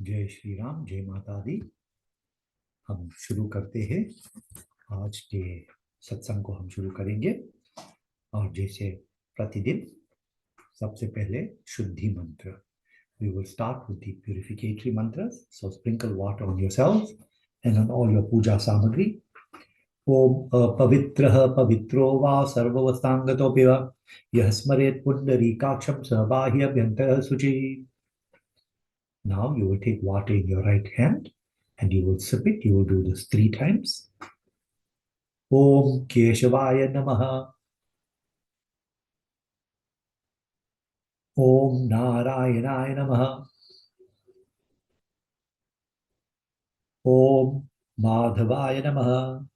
जय श्री राम, जय माता दी। हम शुरू करते हैं आज के सत्संग को। हम शुरू करेंगे और जैसे प्रतिदिन सबसे पहले शुद्धि मंत्र। We will start with the purificatory mantras. So sprinkle water on yourselves and on all your puja samagri. Om pavitrah pavitro va sarvavastangatopi va yah smaret pundarikaksham sabahya bhyantara suchi. Now you will take water in your right hand and you will sip it. You will do this 3 times. Om Keshavaya Namaha. Om Narayanaya Namaha. Om Madhavaya Namaha.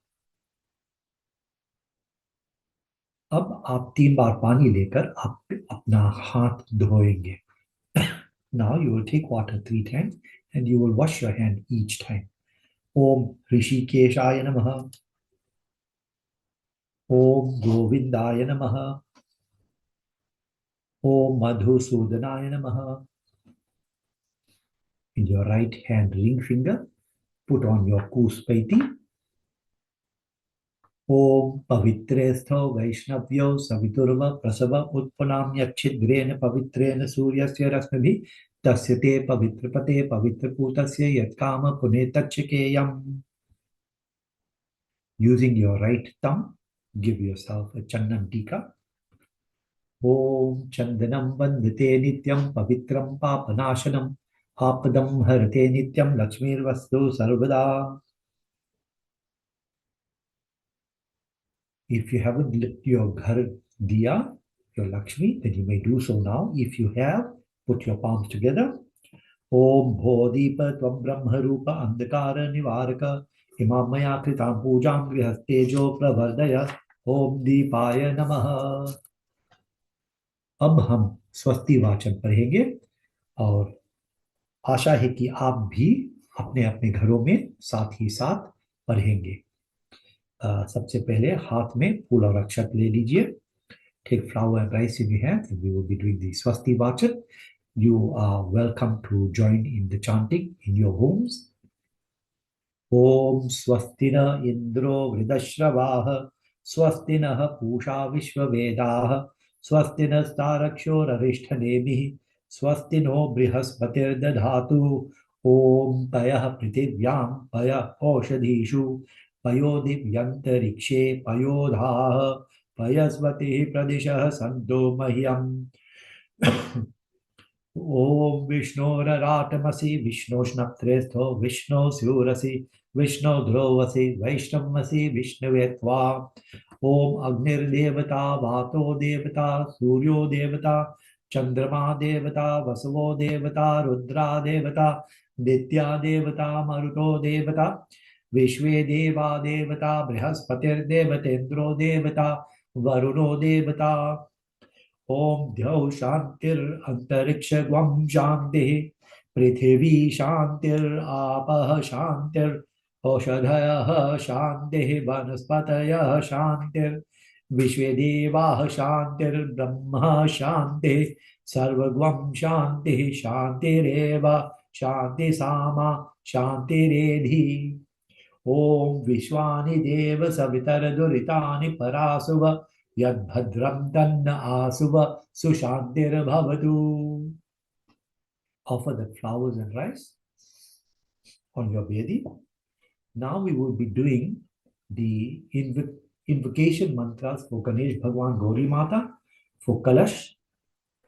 अब आप 3 बार पानी लेकर आप अपना हाथ धोएंगे. Now you will take water 3 times and you will wash your hand each time. Om Rishikeshaya Namaha. Om Govindaya Namaha. Om Madhusudanaya Namaha. In your right hand ring finger, put on your Kuspaiti. Om Pavitresto Vaishnavyo Saviturva Prasava Utpanamyachidgrena Pavitrena Suryasya Rasmabhi Tasyate Pavitrapate Pavitraputasya Yatkama Punetachikeyam. Using your right thumb, give yourself a Chandan Tika. Om Chandanam Vandite Nityam Pavitram Papanashanam Apadam Harate Nityam Lakshmir Vastu Sarvada. If you haven't lit your ghar diya, your Lakshmi, then you may do so now. If you have, put your palms together. Om Bhodipa Tvam Brahma Rupa Andhakara Nivaraka Imamaya Kritam Pujam Grihastejo Pravardaya Om Deepaya Namaha. अब हम स्वस्ति वाचन पढ़ेंगे और आशा है कि आप भी अपने अपने घरों में साथ ही साथ पढ़ेंगे. सबसे पहले हाथ में फूल और अक्षत ले लीजिए. Take flower and rice in your hand and we will be doing the swasti vachan. You are welcome to join in the chanting in your homes. Om swastina indro vridashravaha swastinah pusha vishvavedaha swastina staraksho rarishthanemihi swastino brihaspatir dadhatu. Om payah pritivyam payah oshadhishu payodivyantarikshe payodhaha पयस्वती प्रदिशः सन्तो मह्यम्. ओम विष्णोरराटमसि विष्णोष्णप्त्रेस्थो विष्णो स्यूरसि विष्णो ध्रुवसि वैष्णवसि विष्णवे त्वा. ओम अग्निर्देवता वातो देवता सूर्यो देवता चंद्रमा देवता वसवो देवता रुद्रा देवता नित्या देवता मरुतो देवता विश्वे देवा देवता बृहस्पतिर्देवतेन्द्रो देवता वरुणो देवता. ओम द्यौ शांतिर अंतरिक्ष ग्वम शांति पृथिवी शांतिर आपः शांतिर औषधयः शांति वनस्पतयः शांतिर विश्वे देवाः शांतिर ब्रह्म शांति सर्वग्वम शांति शांतिरेव शांति सामा शांतिरेधि. ओम विश्वानि देव सवितर दुरितानि परासुव यद्भद्रं तन्न आसुव सुशांतिर्भवतु. Offer the flowers and rice on your bedi. Now we will be doing the invocation mantras for Ganesh Bhagwan, Gauri Mata, for Kalash,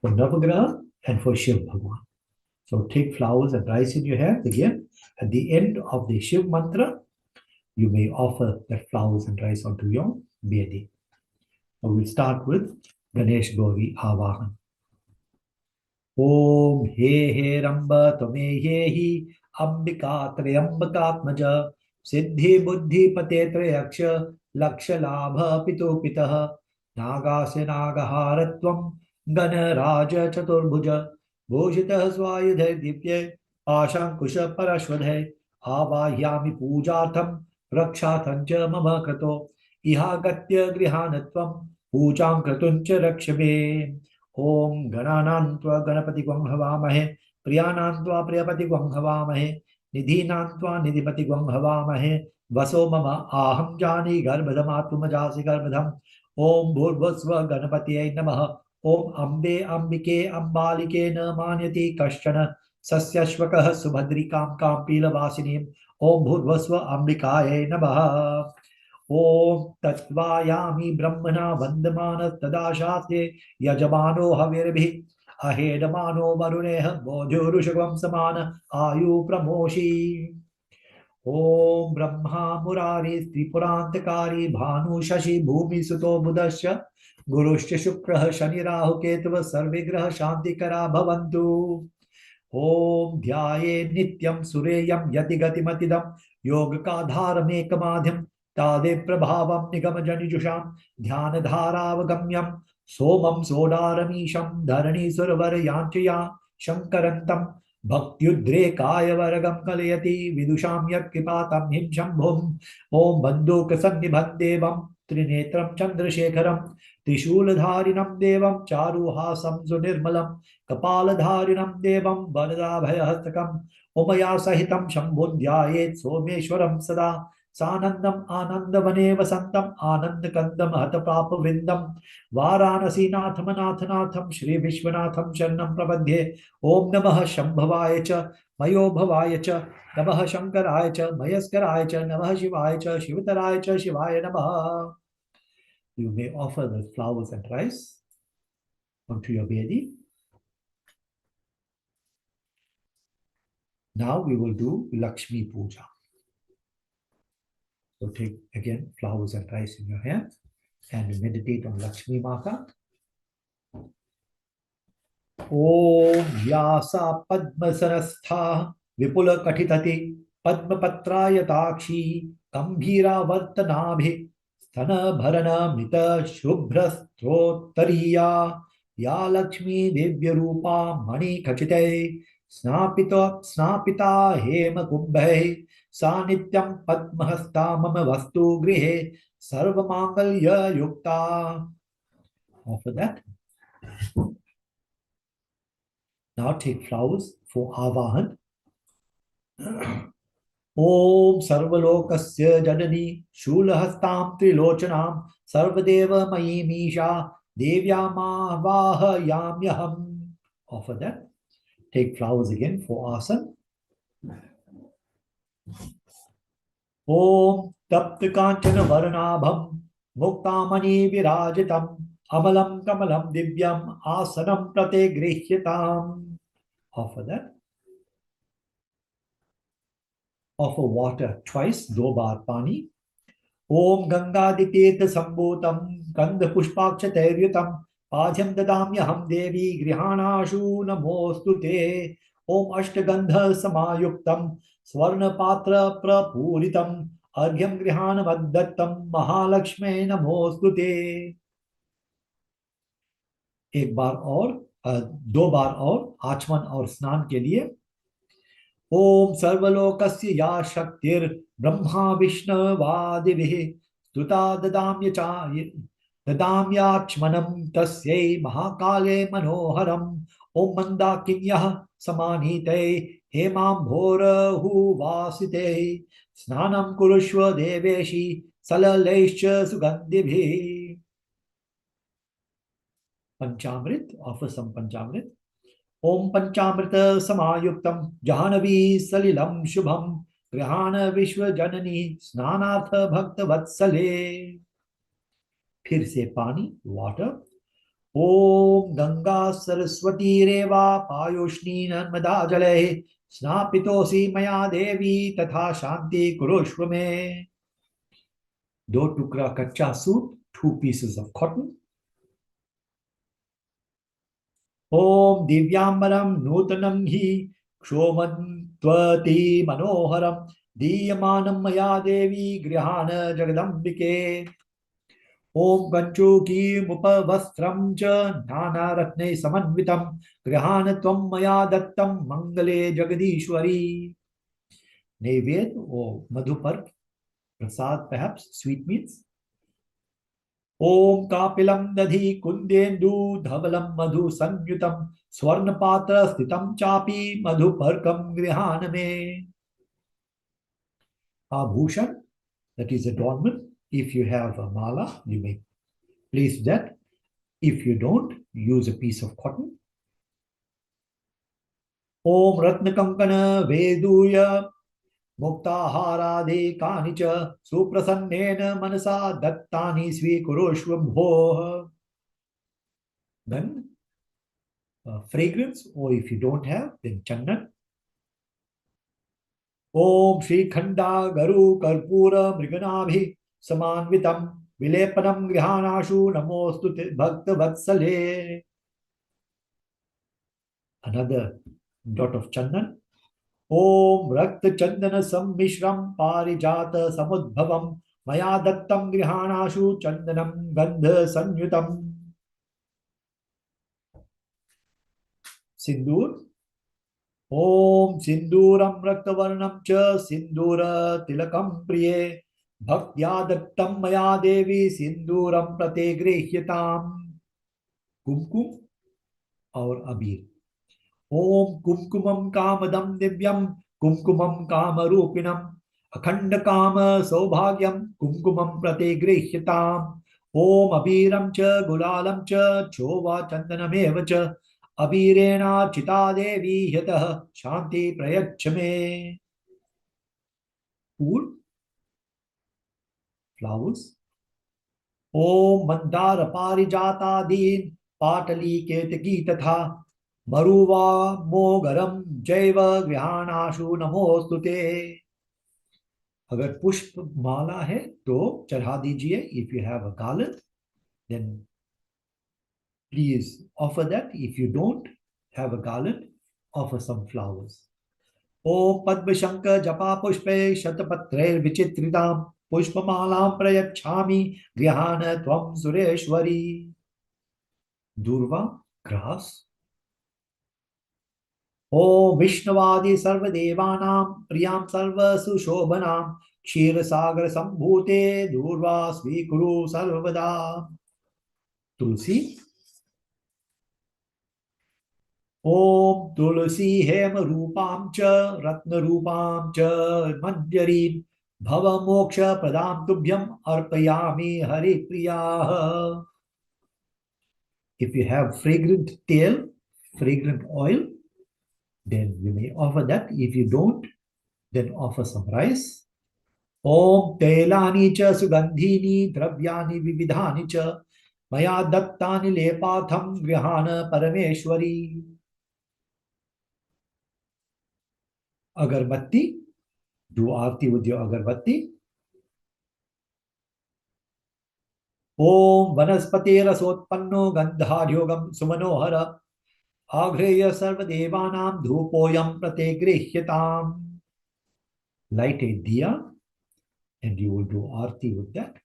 for Navagraha, and for Shiv Bhagwan. So take flowers and rice in your hand. Again, at the end of the Shiv mantra, you may offer the flowers and rice onto your bedi. So we'll start with Ganesh Gauri Avahan. Om He He Ramba Tome Ye Hi Ambika Trayambakatmaja Siddhi Buddhi Pate Trayaksha Laksha Labha Pito Pitah Nagasya Nagaharatvam Ganaraja Chaturbhuja Bhojitah Swayudhay Dipye Ashankusha Parashwadhay Avahyami Pujatham Rakshathancha Mama Krato Ihagatya Grihanatvam Pujam Kratuncha Rakshame. Om Gananantva Ganapati Gwam Havamahe प्रियानान्त्वा प्रियपति gwam हवामहे निधीनान्त्वा निधिपति gwam हवामहे वसो मम आहम जानी गर्भधमात्मजासि गर्भधम ओम भूर्भुवस्व गणपतये नमः ओम अम्बे अम्बिके अम्बालिके न मान्यति कश्चन सस्यश्वकः सुभद्रिकां कां पीलवासिनीं ओम भूर्भुवस्व अम्बिकायै नमः ओम तत्वायामि ब्रह्मणा वन्दमान तदा शास्त्रे यजमानो हविर्भिः अहेडमानो वरुणेः बोधुरुषभं समान आयु प्रमोषि ओम ब्रह्मा मुरारी त्रिपुरांतकारी भानु शशि भूमि सुतो बुधश्च गुरुश्च शुक्रः शनि राहु केतुः सर्वे ग्रह शांतिकरा भवन्तु ओम ध्याये नित्यं सुरेयं यति गतिमतिदं योग का धारमेकमाध्यं तादे प्रभावं निगम जनिजुषां ध्यान धारावगम्यं सोमं सोडारमीशं धरणी सुरवर याञ्चया शंकरन्तं भक्त्युद्रेकाय वरगं कलयति विदुषां यत्कृपातं हिं शम्भुम् ॐ बन्दूकसन्निभं देवं त्रिनेत्रं चन्द्रशेखरं त्रिशूलधारिणं देवं चारुहासं सुनिर्मलं कपालधारिणं देवं वरदाभयहस्तकम् उमया सहितं शम्भुं ध्यायेत् सोमेश्वरं सदा सानन्दम् आनन्दवने वसन्तम् आनन्दकन्दं हतपापवृन्दं वाराणसीनाथमनाथनाथं श्रीविश्वनाथं शरणं प्रपद्ये ओम नमः शंभवाय च मयोभवाय च नमः शंकराय च मयस्कराय च नमः शिवाय च शिवतराय च शिवाय नमः. You may offer the flowers and rice onto your Vedi. Now we will do Lakshmi Puja. So take again flowers and rice in your hand and meditate on Lakshmi Mata. ओम व्यासा पद्मसरस्था विपुल कठितति पद्मपत्रायताक्षी गंभीरावर्तनाभि स्तन भरण मित शुभ्र स्त्रोत्तरीया या लक्ष्मी दिव्य रूपा मणि खचिते स्नापिता हेम कुंभै सा नित्यं पद्महस्ता मम वस्तु गृहे सर्वमांगल्य युक्ता. After that, now take flowers for Avahan. Om Sarvalokasya Janani Shulahastam Trilochanam Sarvadeva Mayim Devya Mahvahayamyaham. Offer that. Take flowers again for Asan. Om Tapta Kanchana Varnabham Muktamani Virajitam Amalam Kamalam Divyam Asanam Prate Grihyatam. Offer that. Offer water twice, 2 baar pani. Om Gangaditeta Sambhutam Gandha Pushpakshatairyutam Padhyam Dadamyaham Devi Grihanashu Namostute. Om Ashtagandha Samayuktam Swarna Patra Prapuritam Argyam Grihanavaddattam Mahalakshme Namostute. एक बार और 2 बार और आचमन और स्नान के लिए. ओम सर्वलोकस्य या शक्तिर ब्रह्मा विष्णुवादिभिः स्तुता ददाम्याचमनं तस्यै महाकाले मनोहरम्. ओम मंदाकिन्यः समानीते हेमाम्भोरहुवासिते स्नानं कुरुष्व देवेशि सललैश्च सुगन्धिभिः. पंचामृत, offer some panchamrit. ओम पंचामृत समायुक्तम जाह्नवी सलिलम शुभम गृहाण विश्व जननी स्नानार्थ भक्त वत्सले. फिर से पानी, वाटर. ओम गंगा सरस्वती रेवा पायोष्णी नर्मदा जले स्नापितोसी मया देवी तथा शांति कुरुष्व में. 2 टुकड़ा कच्चा सूत, 2 pieces of cotton. ओम दिव्यांबरम नूतनं हि क्षोमन्त्वति मनोहरम दीयमानं मया देवी गृहाण जगदम्बिके. ओम कञ्चुकीमुपवस्त्रं च नानारत्नैः समन्वितं गृहाण त्वं मया दत्तं मंगले जगदीश्वरी. नैवेद्य or madhupar, prasad, perhaps sweetmeats. ओम कापिलं दधि कुंदेन्दु धवलं मधु संयुतं स्वर्णपात्र स्थितं चापि मधुपर्कं गृहाण मे. Abhushan, that is adornment. If you have a mala, you may place that. If you don't, use a piece of cotton. Om Ratnakankana Veduya Muktaharade च Suprasanena Manasa Dattani Swikuroshvambho. Then fragrance, or if you don't have, then Chandan. Om Shri Khanda Garu Karpura Mriganabhi Samanvitam Vilepanam Grihanashu Namostu Bhakta Vatsale. Another dot of Chandan. Om Rakta Chandana Sammishram Parijata Samudbhavam Maya Dattam Grihanashu Chandanam Gandha Sanyutam. Sindur. Om Sinduram Raktavarnam Cha Sindura Tilakam Priye Bhaktya Dattam Maya Devi Sinduram Prate Grihyatam. Kumkum or Abir. Om Kumkumam Kamadam Divyam Kumkumam Kamarupinam Akhanda Kama Saubhagyam Kumkumam Prate Grihyatam. Om Abiram Cha Gulalam Cha Chova Chandanameva Cha Abirena Chita Devi Yatah Shanti Prayachame. Food, flowers. Om Mandara Parijata Din Patali Ketaki Tatha Maruva Mogaram Jaiva Grihanashu Namostute. अगर पुष्प माला है तो चढ़ा दीजिए. If you have a garland, then please offer that. If you don't have a garland, offer some flowers. Om Padma Shankar Japa Pushpe Shatapatre Vichitritam Pushpamalam Prayachami Grihana Tvam Sureshwari. Durva, grass. Om Vishnavadi Sarvadevanam Priyam Sarva Sushobhanam Kshira Sagar Sambhute Durva Svikuru Sarvada. Tulsi. Om Tulsi Hema Rupam Cha Ratna Rupam Cha Manjarim Bhava Moksha Pradam Tubhyam Arpayami Hari Priya. If you have fragrant tail, fragrant oil, then you may offer that. If you don't, then offer some rice. Om Telani Cha Sugandhini Dravyani Vividhani Cha Maya Dattani Lepatham Grihana Parameshwari. Agarbatti, do aarti with your agarbatti. Om Vanaspati Rasotpanno Gandharyogam Sumanohara Agreya Sarvadevanam Dhupoyam Prate Grihyatam. Light a diya and you will do aarti with that.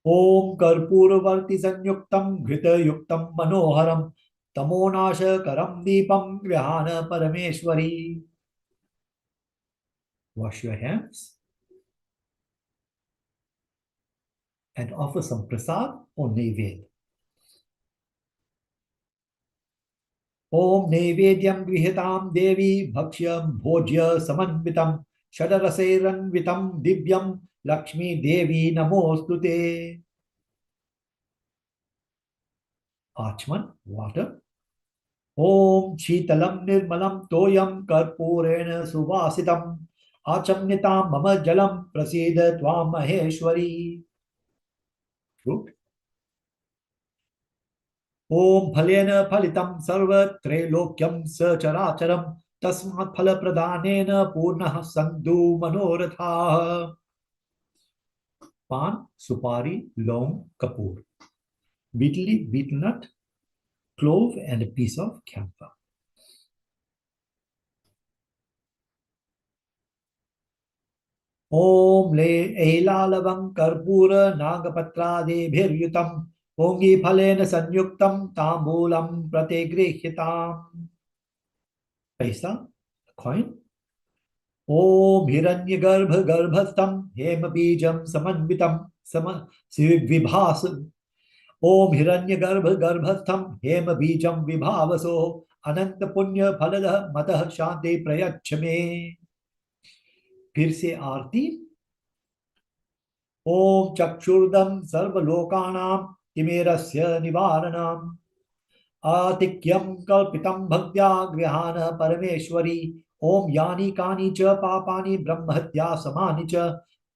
Om Karpuravarti Sanyuktam Grita Yuktam Manoharam Tamonasha Karam Deepam Grihana Parameshwari. Wash your hands and offer some prasad or naivedya. Om Naivedyam Grihitam Devi Bhakshyam Bhojya Samanvitam Shadaraseranvitam Divyam Lakshmi Devi Namostute. Achman, water. Om Shitalam Nirmalam Toyam Karpurena Suvasitam Achamnitam Mama Jalam Prasida Tvam Maheshwari. Fruit. Om Phalena Phalitam Sarva Trelokyam Sacharacharam Tasmat Phala Pradhanena Purnah Sandhu Manoratha. Pan, Supari, Long, Kapoor. Betel leaf, betel nut, clove and a piece of camphor. Om Le Eilalavam Karpura Nagapatra Debhiryutam Ongi Phalena Sanyuktam Tambulam Prate Grihyatam. Paisa, coin. ओम हिरण्यगर्भ गर्भस्थं हेम बीजं समन्वितं सम विभास। ओम हिरण्यगर्भ गर्भस्थं हेम बीजं विभावसो अनंत पुण्य फलदः मतः शांति प्रयच्छ मे। फिर से आरती। ओम चक्षुर्दं सर्वलोकानां तिमिरस्य निवारणम् आतिक्यं कल्पितं भक्त्या गृहाण परमेश्वरी। ओम यानि कानि च पापानि ब्रह्महत्या समानि च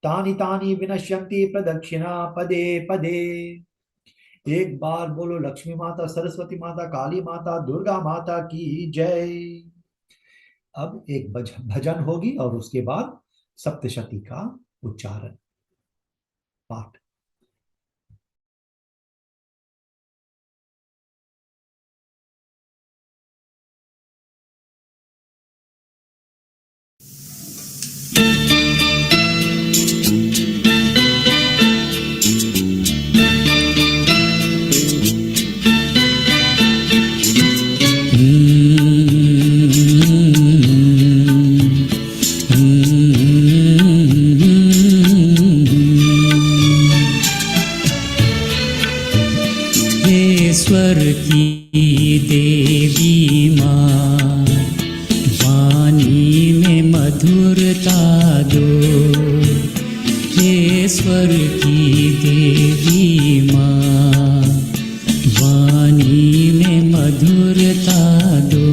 तानि तानि विनश्यन्ति प्रदक्षिणा पदे पदे। एक बार बोलो लक्ष्मी माता, सरस्वती माता, काली माता, दुर्गा माता की जय। अब एक भजन होगी और उसके बाद सप्तशती का उच्चारण पाठ। ईश्वर की देवी माँ, वाणी में मधुरता दो। ईश्वर की देवी माँ, वाणी में मधुरता दो।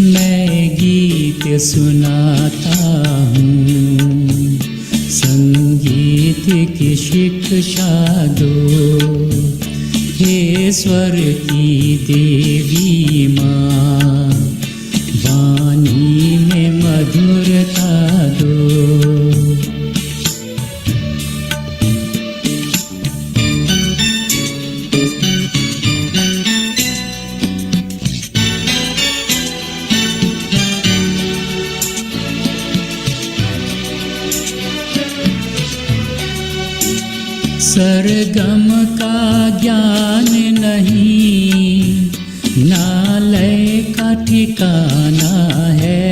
मैं गीत सुनाता हूँ, संगीत की शिक्षा दो। ईश्वर की देवी माँ, वाणी में मधुरता दो। सरगम का ज्ञान नहीं, ना लय का ठिकाना है।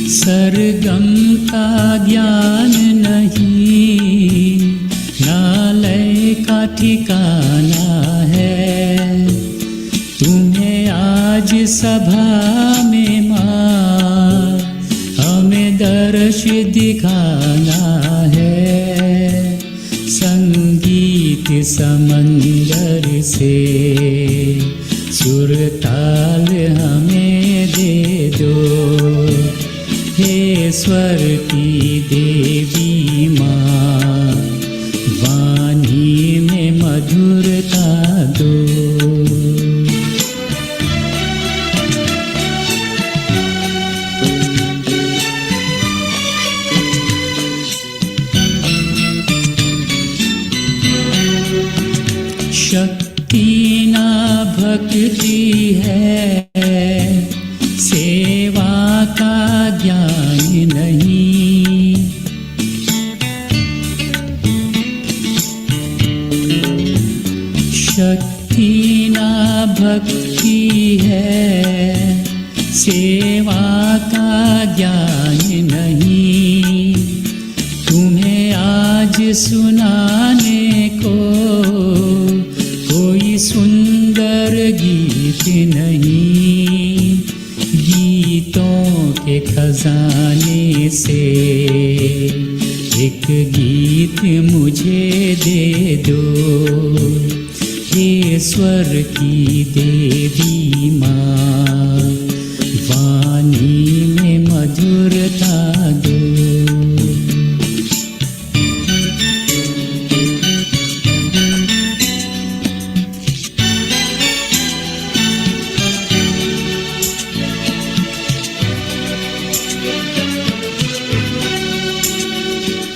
सरगम का ज्ञान नहीं, ना लय का ठिकाना है। तुम्हें आज सभा में माँ, हमें दर्श दिखाना है। संगीत समंदर से सुर ताल हमें दे दो। ईश्वर की देवी माँ, वाणी में मधुरता दो। शक्ति ना भक्ति है, सेवा का ज्ञान नहीं। शक्ति ना भक्ति है, सेवा का ज्ञान नहीं। तुम्हें आज सुनाने को कोई सुंदर गीत नहीं। गीतों के खजाने से एक गीत मुझे दे दो। ईश्वर की देवी माँ, वाणी में मधुरता दो।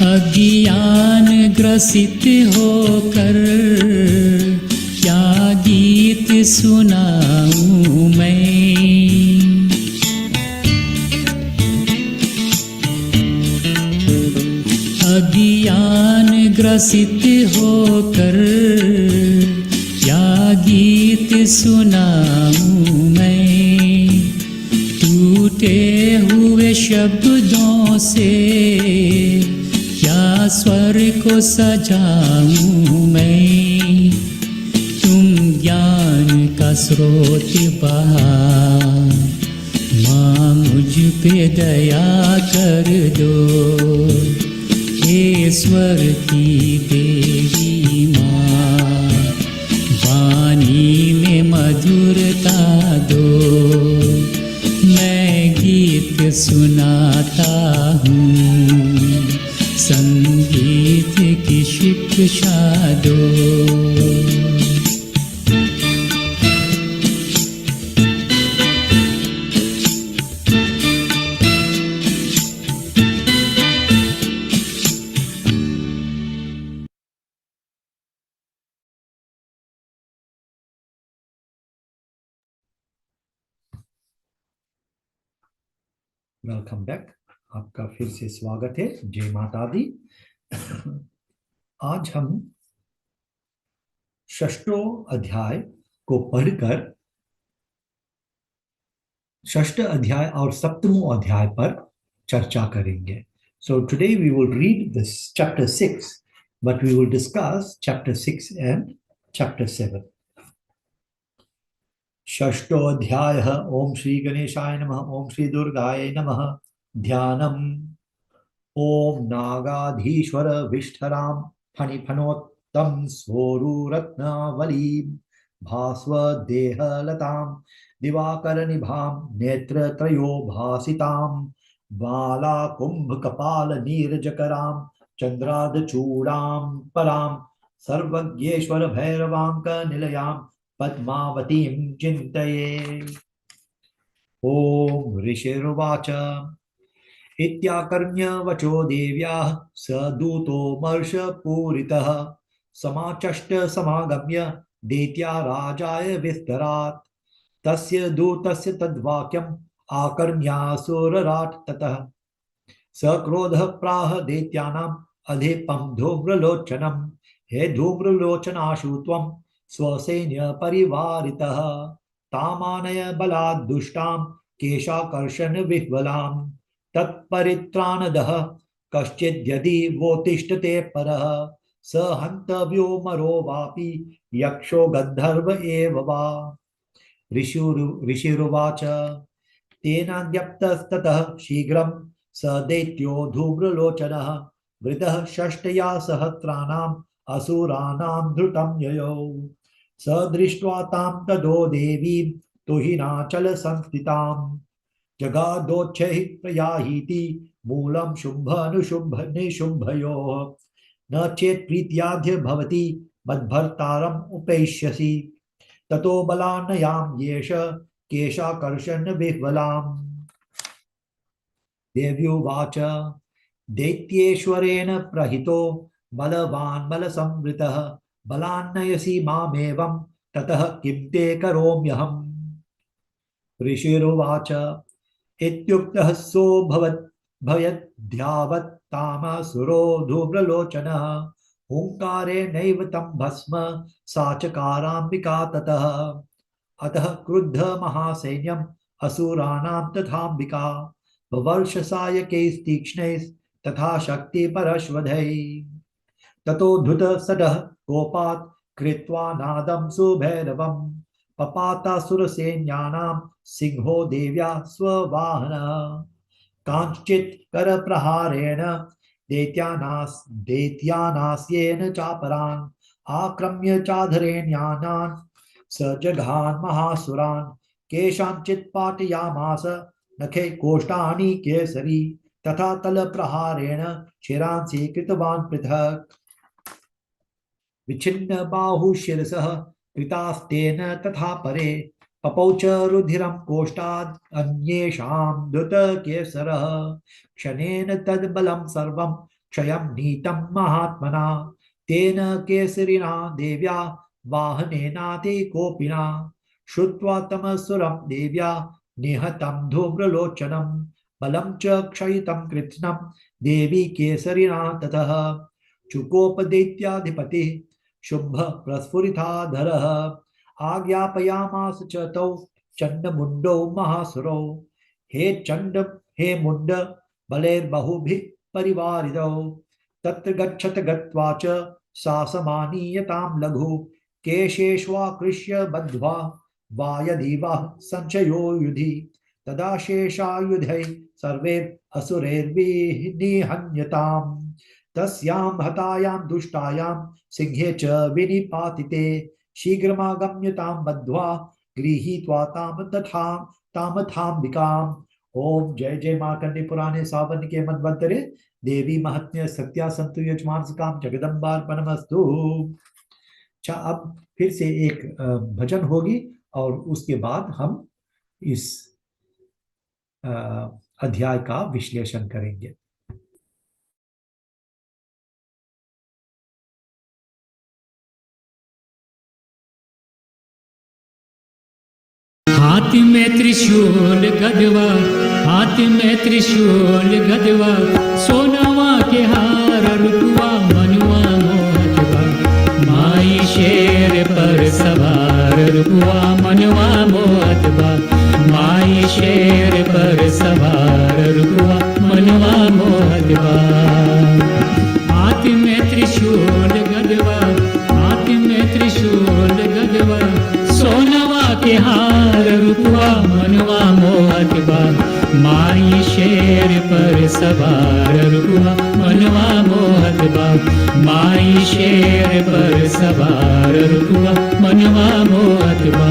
अज्ञान ग्रसित होकर क्या गीत सुनाऊं मैं। अज्ञान ग्रसित होकर क्या गीत सुनाऊं मैं, टूटे हुए शब्दों से क्या स्वर को सजाऊं मैं। तुम ज्ञान का स्रोत बहा, माँ मुझ पे दया कर दो। ईश्वर की देवी माँ, वाणी में मधुरता दो। मैं गीत सुनाता हूँ, संगीत की शिक्षा दो। Welcome back. आपका फिर से स्वागत है। जय माता दी। आज हम षष्ठों अध्याय को पढ़कर षष्ठ अध्याय और सप्तमों अध्याय पर चर्चा करेंगे। So today we will read this chapter 6, but we will discuss chapter 6 and chapter 7. षष्ठो अध्यायः। ओम श्री गणेशाय नमः। ओम श्री दुर्गाय नमः। ध्यानम्। ओम नागाधीश्वर विष्ठराम फणिफणोत्तम स्वरूरत्नावलीं भास्वदेहलतां दिवाकरनिभां नेत्रत्रयो भासितां बालाकुम्भकपालनीरजकरां चन्द्रार्धचूडां परां सर्वज्ञेश्वर भैरवाङ्कनिलयां पद्मावतीं चिन्तये। ॐ ऋषिरुवाच इत्याकर्ण्य वचो देव्याः स दूतोऽमर्षपूरितः समाचष्ट समागम्य दैत्या राजाय विस्तरात्। तस्य दूतस्य तद्वाक्यम् आकर्ण्यासुरराट् ततः। सक्रोधः प्राह दैत्यानाम् अधिपं धूम्रलोचनम्। हे धूम्रलोचनाशु त्वं स्वसैन्य परिवारितः तामानय बलात् दुष्टां केशाकर्षण विह्वलाम्। तत्परित्राणदः कश्चिद्यदि वोत्तिष्ठते परः स हन्तव्यो मरो वापि यक्षो गन्धर्व एव वा। ऋषिरुवाच तेनाद्यप्तस्ततः शीघ्रं स दैत्यो धूम्रलोचनः वृतः षष्ठया सहस्राणाम् असुराणां धृतं ययौ। स दृष्ट्वा तां तदो देवीं तुहिनाचल संस्थिताम् जगादोच्छैः प्रयाहीति मूलं शुम्भनुशुम्भ निशुम्भयोः। न चेत् प्रीत्याद्य भवति मद्भर्तारम् उपैष्यसि ततो बलान्नयां येष केशाकर्षण विह्वलाम्। देव्युवाच दैत्येश्वरेण प्रहितो बलवान् बलसंवृतः बलान्नयसि मामेवं ततः किं ते करोम्यहम्। ऋषिरुवाच इत्युक्तः सोऽभवत् भयद्ध्यावत् तामसुरो धूम्रलोचनः हुङ्कारेणैव तं भस्म सा चकाराम्बिका ततः। अतः क्रुद्ध महासैन्यम् असुराणां तथाम्बिका वर्षसायकैस्तीक्ष्णैस्तथा शक्तिपरश्वधैः। ततो धृतसदः कोपात् कृत्वा नादं सुभैरवम् पपातासुरसैन्यानां सिंहो देव्या स्ववाहनः। काञ्चित् करप्रहारेण दैत्यानास्येन चापरान् आक्रम्य चाधरेण्यानान् स जघान् महासुरान्। केषाञ्चित् पाटयामास नखे कोष्ठानि केसरी तथा तलप्रहारेण शिरांसि कृतवान् पृथक्। विच्छिन्न बाहुशिरसः कृतास्तेन तथा परे पपौ च रुधिरं कोष्ठाद् अन्येषां धृतकेसरः। क्षणेन तद्बलं सर्वं क्षयं नीतं महात्मना तेन केसरिणा देव्या वाहनेनातिकोपिना। श्रुत्वा तमसुरं देव्या निहतं धूम्रलोचनं बलं च क्षयितं कृत्स्नं देवी केसरिणा ततः। चुकोपदैत्याधिपतिः शुभ प्रस्फुरिताधरः आज्ञापयामास च तौ चण्डमुण्डौ महासुरौ हे चण्ड हे मुण्ड बलैर्बहुभिः परिवारितौ तत्र गच्छत गत्वा च सासमानीयतां लघु केशेष्वाकृष्य बद्ध्वा वा यदि वा संशयो युधि तदा शेषायुधै सर्वैरसुरैर्विनिहन्यताम् तस्यां हतायां दुष्टायां सिंहे च विनिपातिते शीघ्रमागम्यतां बद्ध्वा गृहीत्वा तामथाम्बिकाम्। ओम जय जय मार्कंडे पुराणे सावन के मन्वंतरे देवी महात्म्य सत्या संतु यजमान काम जगदम्बार्पणमस्तु। अच्छा, अब फिर से एक भजन होगी और उसके बाद हम इस अध्याय का विश्लेषण करेंगे। हाथ में त्रिशूल गदवा, हाथ में त्रिशूल गदवा, सोनावा के हार रुपवा मनुआ मोहतवा, माई शेर पर सवार रुपवा मनवा मोहतवा, माई शेर पर सवार रुपवा मनवा मोहतवा। हाथ में त्रिशूल गदवा, हाथ में त्रिशूल गदवा, सोनवा के हार रुपवा मनवा मोहतवा, माई शेर पर सवार रुपवा मनवा मोहतवा, माई शेर पर सवार रुपवा मनवा मोहतवा।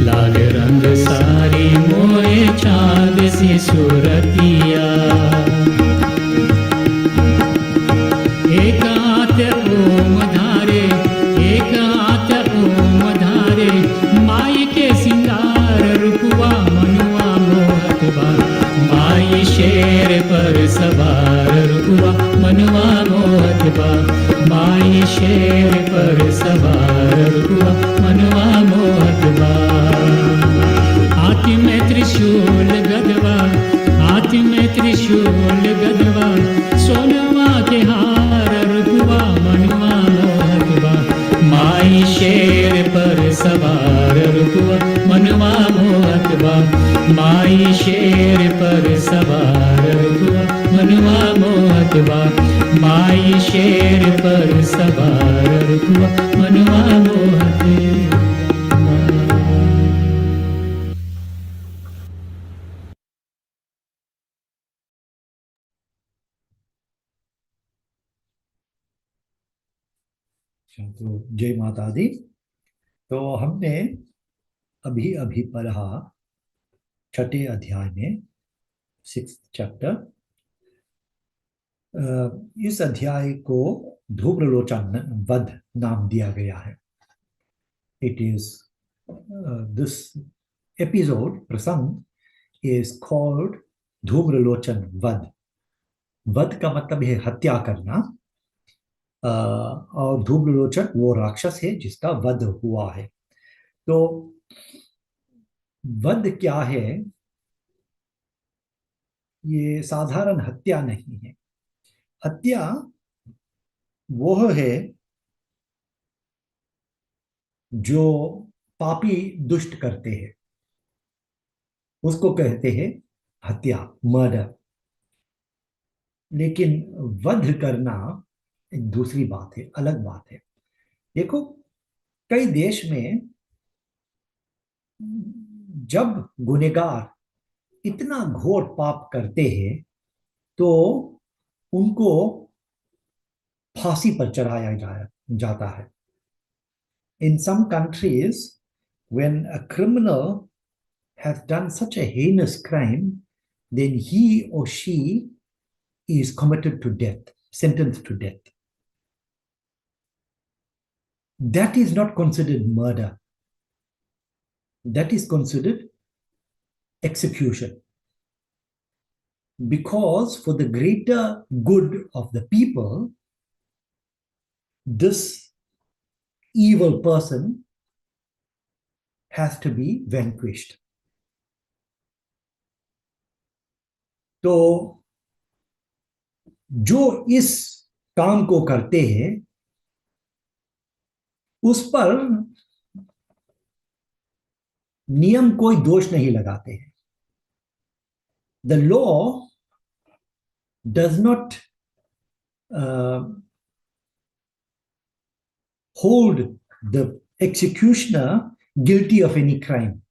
लाल रंग सारी मोहे चांद सी सूरतिया। एक हाथ ओम धारे, एक हाथ ओम धारे, माई के सिंगार रुपवा मनुआ मोहत बा। माई शेर पर सवार रुपवा मनुआ मोहत बा। माई शेर पर सवार रुपवा मनुआ मोहत बा। हाथ में त्रिशूल गदवा, हाथ में त्रिशूल गदवा, सोनवा के हार रुपवा मनुआ मोहत बा। माई शेर पर सवार रुपवा मनुआ मोहत बा। माई शेर पर सवार रुपवा मनुआ मोहत बा। माई शेर पर सवार रुपवा मनुआ मोहत बा। तो जय माता दी। तो हमने अभी अभी पढ़ा छठे अध्याय में, 6th चैप्टर। इस अध्याय को धूम्रलोचन वध नाम दिया गया है। इट इज दिस एपिसोड प्रसंग इज कॉल्ड धूम्रलोचन वध। वध का मतलब है हत्या करना, और धूम्रलोचन वो राक्षस है जिसका वध हुआ है। तो वध क्या है? ये साधारण हत्या नहीं है। हत्या वो है जो पापी दुष्ट करते हैं, उसको कहते हैं हत्या, मर्डर। लेकिन वध करना एक दूसरी बात है, अलग बात है। देखो, कई देश में जब गुनहगार इतना घोर पाप करते हैं तो उनको फांसी पर चढ़ाया जाता है। In some countries, when a criminal has done such a heinous crime, then he or she is committed to death, sentenced to death. That is not considered murder. That is considered execution. Because for the greater good of the people, this evil person has to be vanquished. तो जो इस काम को करते हैं उस पर नियम कोई दोष नहीं लगाते हैं। The law does not hold the executioner guilty of any crime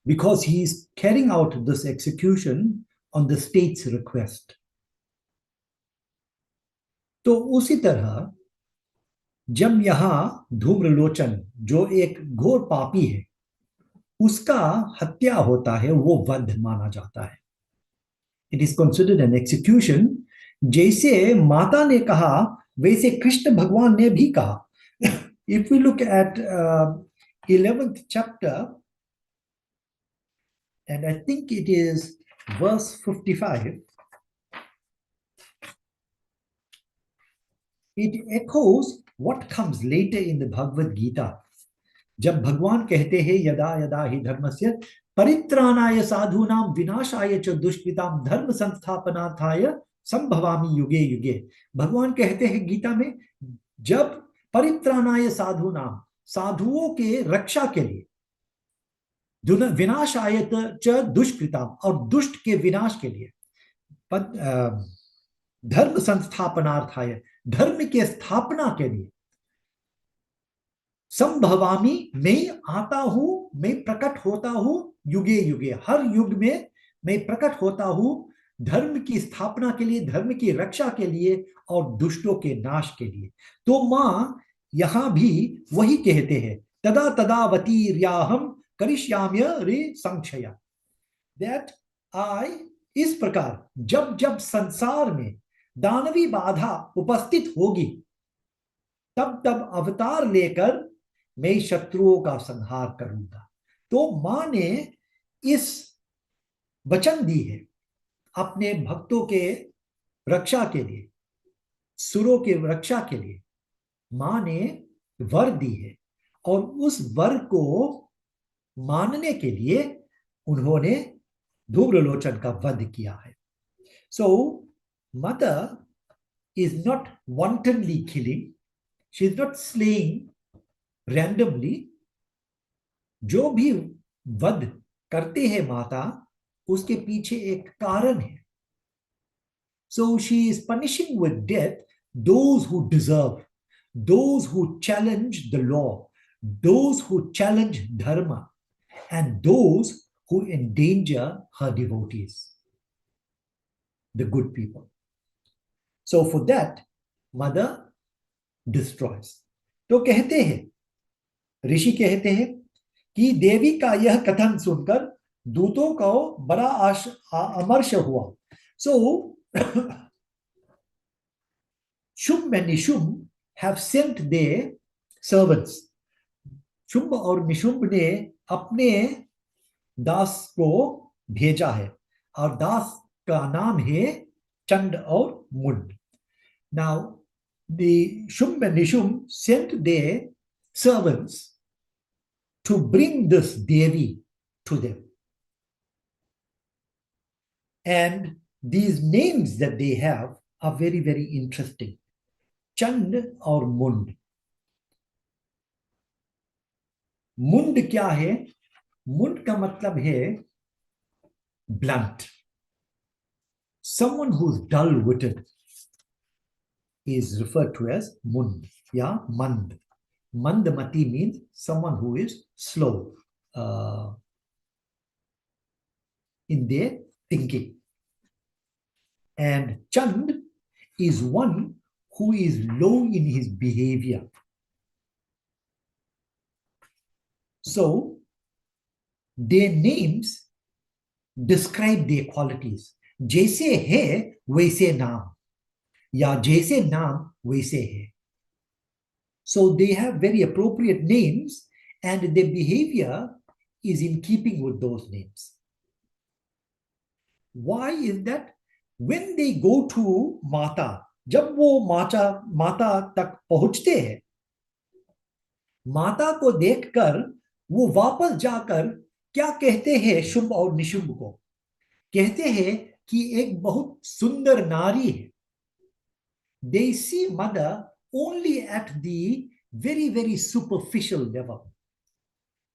because he is carrying out this execution on the state's request. तो उसी तरह जब यहां धूम्रलोचन जो एक घोर पापी है उसका हत्या होता है, वो वध माना जाता है। It is considered an execution. जैसे माता ने कहा वैसे कृष्ण भगवान ने भी कहा। If we look at 11th chapter, and I think it is verse 55, it echoes what comes later in the Bhagavad Gita. जब भगवान कहते हैं यदा यदा हि धर्मस्य परित्राणाय साधूनां विनाशाय च दुष्कृतां धर्म संस्थापनार्थाय संभवामि युगे युगे। भगवान कहते हैं गीता में, जब परित्राणाय साधूनां, साधुओं के रक्षा के लिए, विनाशाय च दुष्कृतां, और दुष्ट के विनाश के लिए, धर्म संस्थापनार्थाय, धर्म के स्थापना के लिए, संभवामी, मैं आता हूं, मैं प्रकट होता हूं, युगे युगे, हर युग में मैं प्रकट होता हूं, धर्म की स्थापना के लिए, धर्म की रक्षा के लिए और दुष्टों के नाश के लिए। तो मां यहां भी वही कहते हैं, तदा तदावतीर्याहम करिष्याम्य रे संक्षया। that I इस प्रकार जब जब संसार में दानवी बाधा उपस्थित होगी तब तब अवतार लेकर मैं शत्रुओं का संहार करूंगा। तो मां ने इस वचन दी है अपने भक्तों के रक्षा के लिए, सुरों के रक्षा के लिए मां ने वर दी है और उस वर को मानने के लिए उन्होंने धूम्रलोचन का वध किया है। सो mother is not wantonly killing, she is not slaying randomly. जो भी वध करते हैं माता उसके पीछे एक कारण है। So she is punishing with death those who deserve, those who challenge the law, those who challenge dharma, and those who endanger her devotees, the good people. So for that, mother destroys. तो कहते हैं, ऋषि कहते हैं कि देवी का यह कथन सुनकर दूतों को बड़ा अमर्ष हुआ। So Shumbh and Nishumbh have sent their servants. Shumbh और निशुंभ ने अपने दास को भेजा है और दास का नाम है चंड और मुंड। Now the Shumb and Nishum sent their servants to bring this Devi to them. And these names that they have are very, very interesting. Chand or Mund. Mund क्या है? Mund का मतलब है blunt. Someone who's dull-witted is referred to as Mund. Yeah, Mand. Mandamati means someone who is slow in their thinking. And Chand is one who is low in his behavior. So their names describe their qualities. जैसे है वैसे नाम या जैसे नाम वैसे है. So they have very appropriate names and their behavior is in keeping with those names. Why is that? When they go to Mata, जब वो माता तक पहुंचते हैं, माता को देखकर वो वापस जाकर क्या कहते हैं शुंभ और निशुंभ को? कहते हैं कि एक बहुत सुंदर नारी है. They see mother only at the very, very superficial level.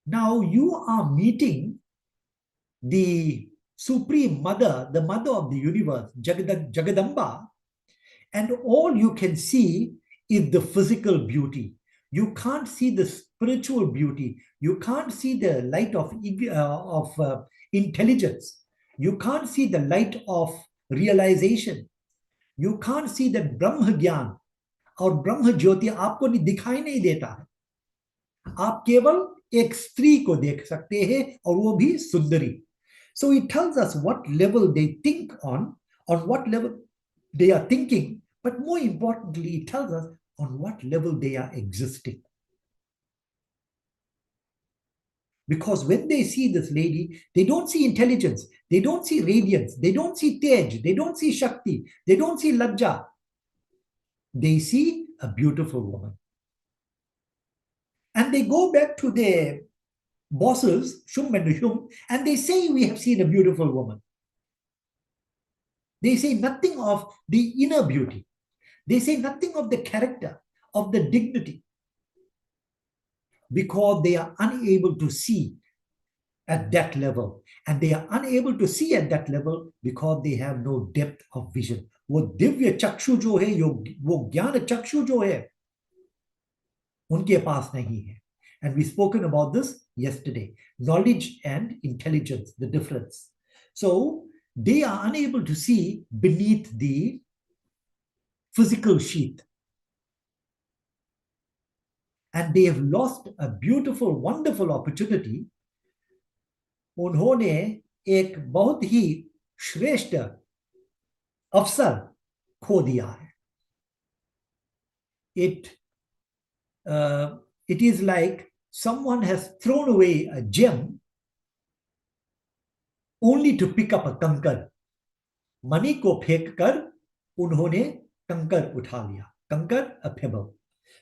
Now you are meeting the Supreme Mother, the Mother of the universe, Jagadamba, and all you can see is the physical beauty. You can't see the spiritual beauty. You can't see the light of intelligence. You can't see the light of realization. You can't see that Brahma Gyan और ब्रह्म ज्योति आपको दिखाई नहीं देता है. आप केवल एक स्त्री को देख सकते हैं और वो भी सुंदरी. So it tells us what level they think on what level they are thinking, but more importantly, it tells us on what level they are existing. Because when they see this lady, they don't see intelligence, they don't see radiance, they don't see tej, they don't see shakti, they don't see lajja. They see a beautiful woman. And they go back to their bosses, Shum and Nishum, and they say, we have seen a beautiful woman. They say nothing of the inner beauty. They say nothing of the character, of the dignity, because they are unable to see at that level. And they are unable to see at that level because they have no depth of vision. वो दिव्य चक्षु जो है, वो ज्ञान चक्षु जो है, उनके पास नहीं है. And we spoken about this yesterday. Knowledge and intelligence, the difference. So they are unable to see beneath the physical sheath. And they have lost a beautiful, wonderful opportunity. उन्होंने एक बहुत ही श्रेष्ठ अवसर खो दिया है. It is like someone has thrown away a gem only to pick up a कंकर. मणि को फेंक कर उन्होंने कंकर उठा लिया. कंकर, a pebble.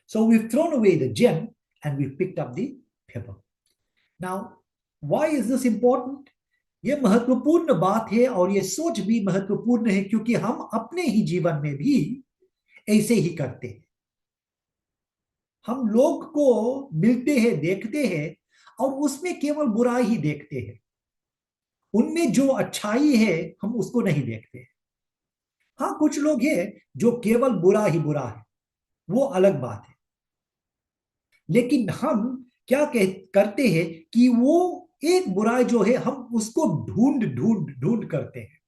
So we've thrown away the gem and we've picked up the pebble. Now, why is this important? ये महत्वपूर्ण बात है और ये सोच भी महत्वपूर्ण है क्योंकि हम अपने ही जीवन में भी ऐसे ही करते हैं. हम लोग को मिलते हैं, देखते हैं और उसमें केवल बुराई ही देखते हैं. उनमें जो अच्छाई है हम उसको नहीं देखते. हाँ, कुछ लोग हैं जो केवल बुरा ही बुरा है, वो अलग बात है. लेकिन हम क्या करते हैं कि वो एक बुराई जो है हम उसको ढूंढ ढूंढ ढूंढ करते हैं.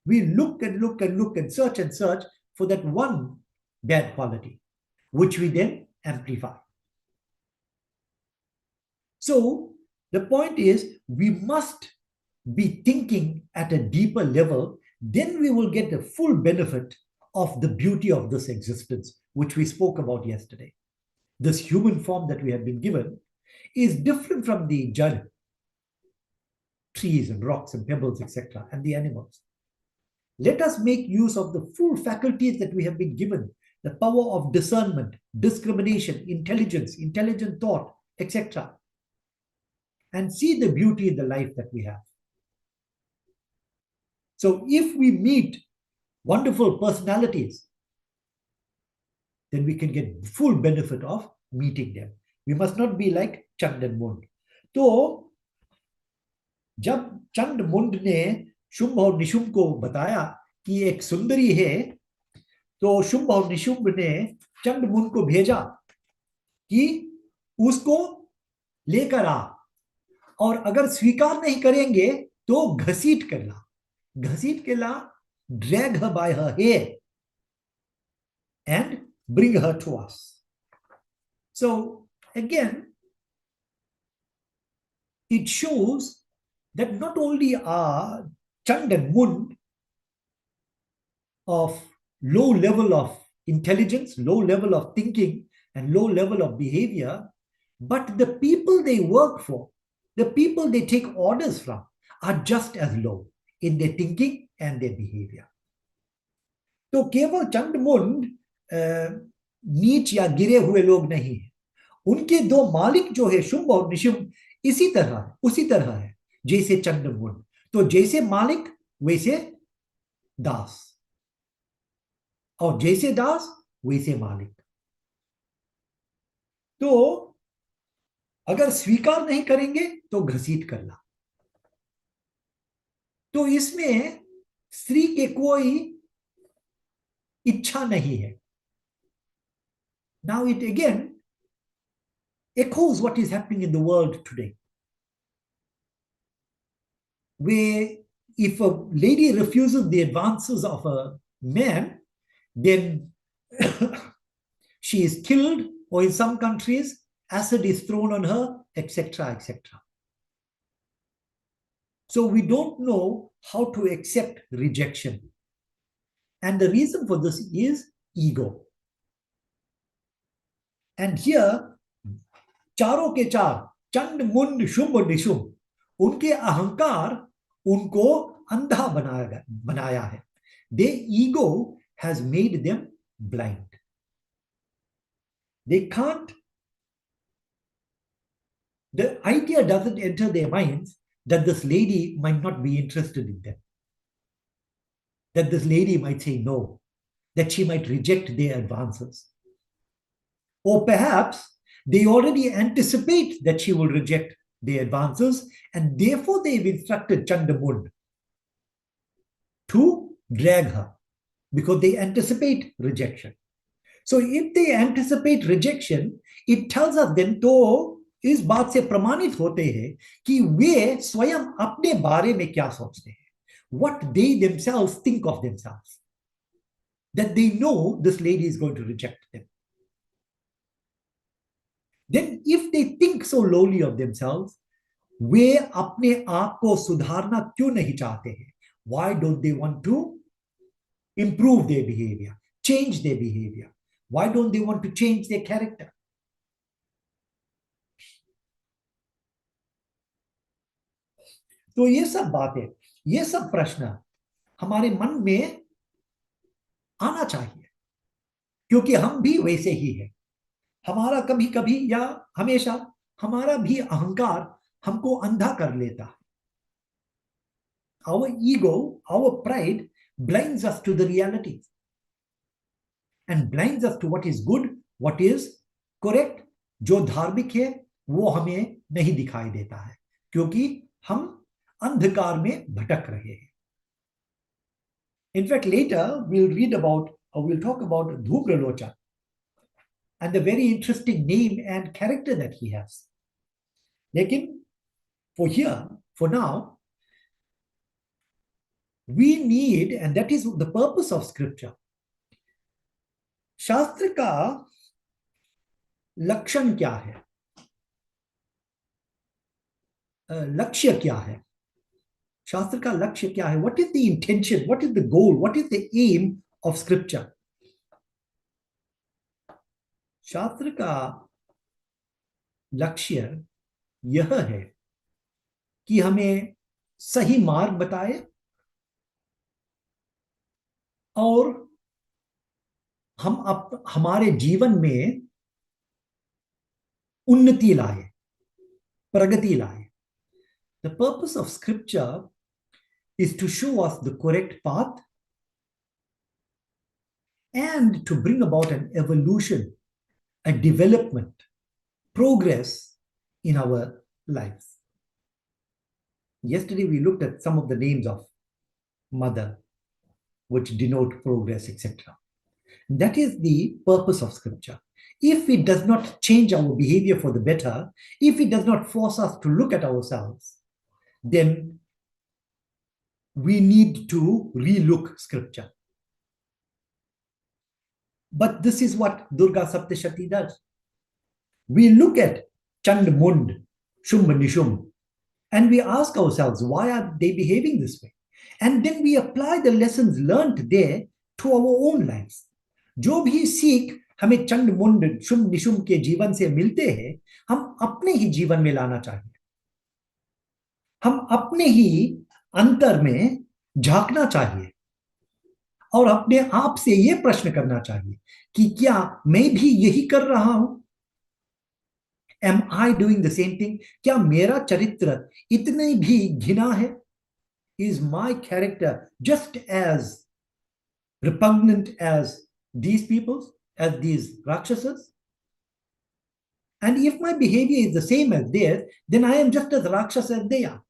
We look and look and look and search for that one bad quality, which we then amplify. So the point is, we must be thinking at a deeper level, then we will get the full benefit of the beauty of this existence, which we spoke about yesterday. This human form that we have been given is different from the jad, trees and rocks and pebbles, etc., and the animals. Let us make use of the full faculties that we have been given, the power of discernment, discrimination, intelligence, intelligent thought, etc., and see the beauty in the life that we have. So if we meet wonderful personalities, then we can get full benefit of meeting them. We must not be like Chand and Mund. तो जब चंड मुंड ने शुंभ और निशुंभ को बताया कि एक सुंदरी है, तो शुंभ और निशुंभ ने चंड मुंड को भेजा कि उसको लेकर आ, और अगर स्वीकार नहीं करेंगे तो घसीट कर ला. घसीट के ला, drag her by her hair and bring her to us. So again, it shows that not only are Chand and Mund of low level of intelligence, low level of thinking, and low level of behavior, but the people they work for, the people they take orders from, are just as low in their thinking and their behavior. तो केवल चंड मुंड नीच या गिरे हुए लोग नहीं है. उनके दो मालिक जो है शुंभ और निशुंभ उसी तरह है जैसे चंड मुंड. तो जैसे मालिक वैसे दास, और जैसे दास वैसे मालिक. तो अगर स्वीकार नहीं करेंगे तो घसीट कर ला. तो इसमें स्त्री के कोई इच्छा नहीं है. Now it again echoes what is happening in the world today, where if a lady refuses the advances of a man, then she is killed, or in some countries acid is thrown on her, etc., etc. So we don't know how to accept rejection, and the reason for this is ego. And here चारों के चार, चंड मुंड शुंभ निशुंभ, उनके अहंकार उनको अंधा बनाया है. Their ego has made them blind. They can't, the idea doesn't enter their minds that this lady might not be interested in them, that this lady might say no, that she might reject their advances. Or perhaps they already anticipate that she will reject their advances, and therefore they've instructed Chandamund to drag her, because they anticipate rejection. So if they anticipate rejection, it tells us then तो इस बात से प्रमाणित होते हैं कि वे स्वयं अपने बारे में क्या सोचते हैं, what they themselves think of themselves, that they know this lady is going to reject them. Then if they think so lowly of themselves, वे अपने आप को सुधारना क्यों नहीं चाहते हैं? Why don't they want to improve their behavior, change their behavior? Why don't they want to change their character? तो ये सब बातें, ये सब प्रश्न हमारे मन में आना चाहिए, क्योंकि हम भी वैसे ही हैं। हमारा कभी कभी या हमेशा हमारा भी अहंकार हमको अंधा कर लेता है। Our ego, our pride blinds us to the reality and blinds us to what is good, what is correct. जो धार्मिक है वो हमें नहीं दिखाई देता है, क्योंकि हम अंधकार में भटक रहे हैं। In fact, later we'll read about, or we'll talk about Dhubralocha and the very interesting name and character that he has. लेकिन for here, for now, we need, and that is the purpose of scripture. शास्त्र का लक्षण क्या है? लक्ष्य क्या है? शास्त्र का लक्ष्य क्या है? What is the intention? What is the goal? What is the aim of scripture? शास्त्र का लक्ष्य यह है कि हमें सही मार्ग बताए और हम हमारे जीवन में उन्नति लाए, प्रगति लाए. The purpose of scripture is to show us the correct path and to bring about an evolution, a development, progress in our lives. Yesterday we looked at some of the names of mother, which denote progress, etc. That is the purpose of scripture. If it does not change our behavior for the better, if it does not force us to look at ourselves, then we need to relook scripture. But this is what Durga Saptashati does. We look at Chand Mund, Shumb Nishum, and we ask ourselves, why are they behaving this way? And then we apply the lessons learned there to our own lives. जो भी सीख हमें चंड मुंड शुम निशुम के जीवन से मिलते हैं, हम अपने ही जीवन में लाना चाहिए. हम अपने ही अंतर में झांकना चाहिए और अपने आप से यह प्रश्न करना चाहिए कि क्या मैं भी यही कर रहा हूं? Am I doing the same thing? क्या मेरा चरित्र इतने भी घिना है? Is my character just as repugnant as these people's, as these Rakshasas? And if my behavior is the same as theirs, then I am just as Rakshas as they are.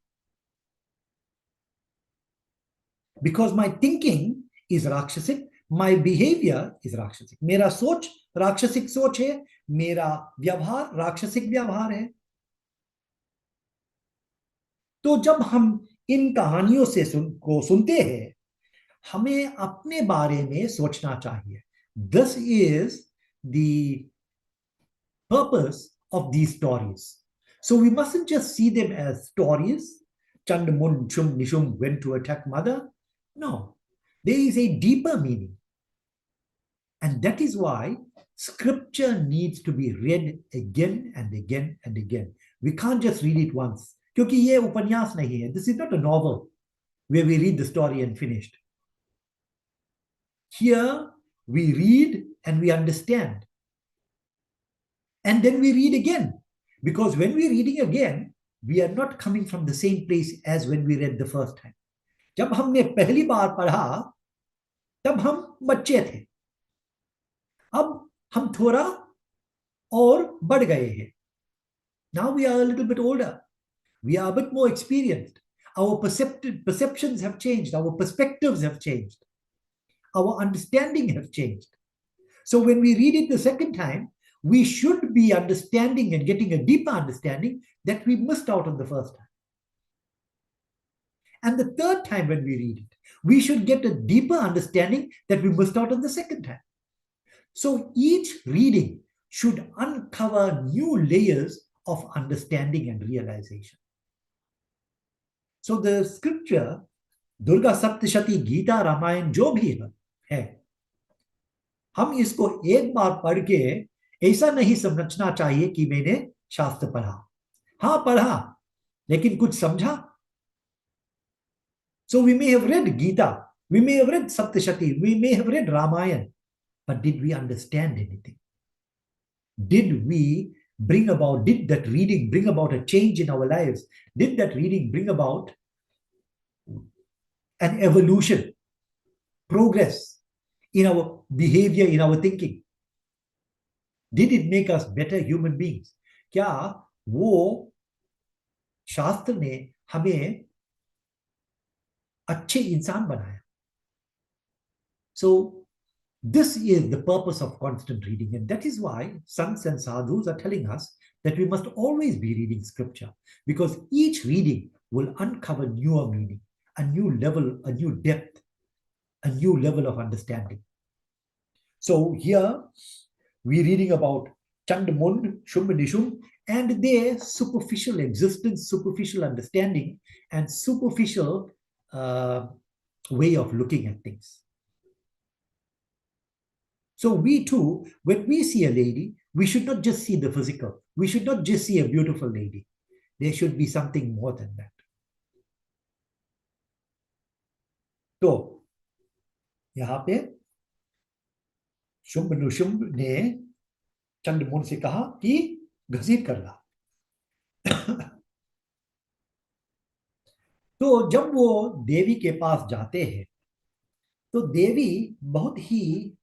Because my thinking is Rakshasic, my behavior is Rakshasic. मेरा सोच राक्षसिक सोच है, मेरा व्यवहार राक्षसिक व्यवहार है. तो जब हम इन कहानियों से सुनते हैं, हमें अपने बारे में सोचना चाहिए. This is the purpose of these stories. So we mustn't just see them as stories. Chand Mund Shum Nishum went to attack mother. No, there is a deeper meaning. And that is why scripture needs to be read again and again and again. We can't just read it once. क्योंकि ये उपन्यास नहीं है. This is not a novel where we read the story and finished. Here we read and we understand. And then we read again. Because when we're reading again, we are not coming from the same place as when we read the first time. जब हमने पहली बार पढ़ा, तब हम बच्चे थे. अब हम थोड़ा और बढ़ गए हैं. Now we are a little bit older. We are a bit more experienced. Our perceptions have changed. Our perspectives have changed. Our understanding has changed. So when we read it the second time, we should be understanding and getting a deeper understanding that we missed out on the first time. And the third time when we read it, we should get a deeper understanding that we missed out on the second time. So each reading should uncover new layers of understanding and realization. So the scripture, Durga Saptashati, Gita, Ramayan जो भी है, हम इसको एक बार पढ़ के ऐसा नहीं समझना चाहिए कि मैंने शास्त्र पढ़ा. हाँ पढ़ा, लेकिन कुछ समझा? So we may have read Gita, we may have read Saptashati, we may have read Ramayana, but did we understand anything? Did that reading bring about a change in our lives? Did that reading bring about an evolution, progress in our behavior, in our thinking? Did it make us better human beings? क्या वो शास्त्र ने हमें अच्छे इंसान बनाया? So this is the purpose of constant reading, and that is why sants and sadhus are telling us that we must always be reading scripture, because each reading will uncover newer meaning, a new level, a new depth, a new level of understanding. So here we're reading about Chandamund, Shumbanishum, and their superficial existence, superficial understanding, and superficial way of looking at things. So we too, when we see a lady, we should not just see the physical. We should not just see a beautiful lady. There should be something more than that. तो यहाँ पे शुंभ ने चंद्रमुन से कहा कि घसीट कर ला. तो जब वो देवी के पास जाते हैं, तो देवी बहुत ही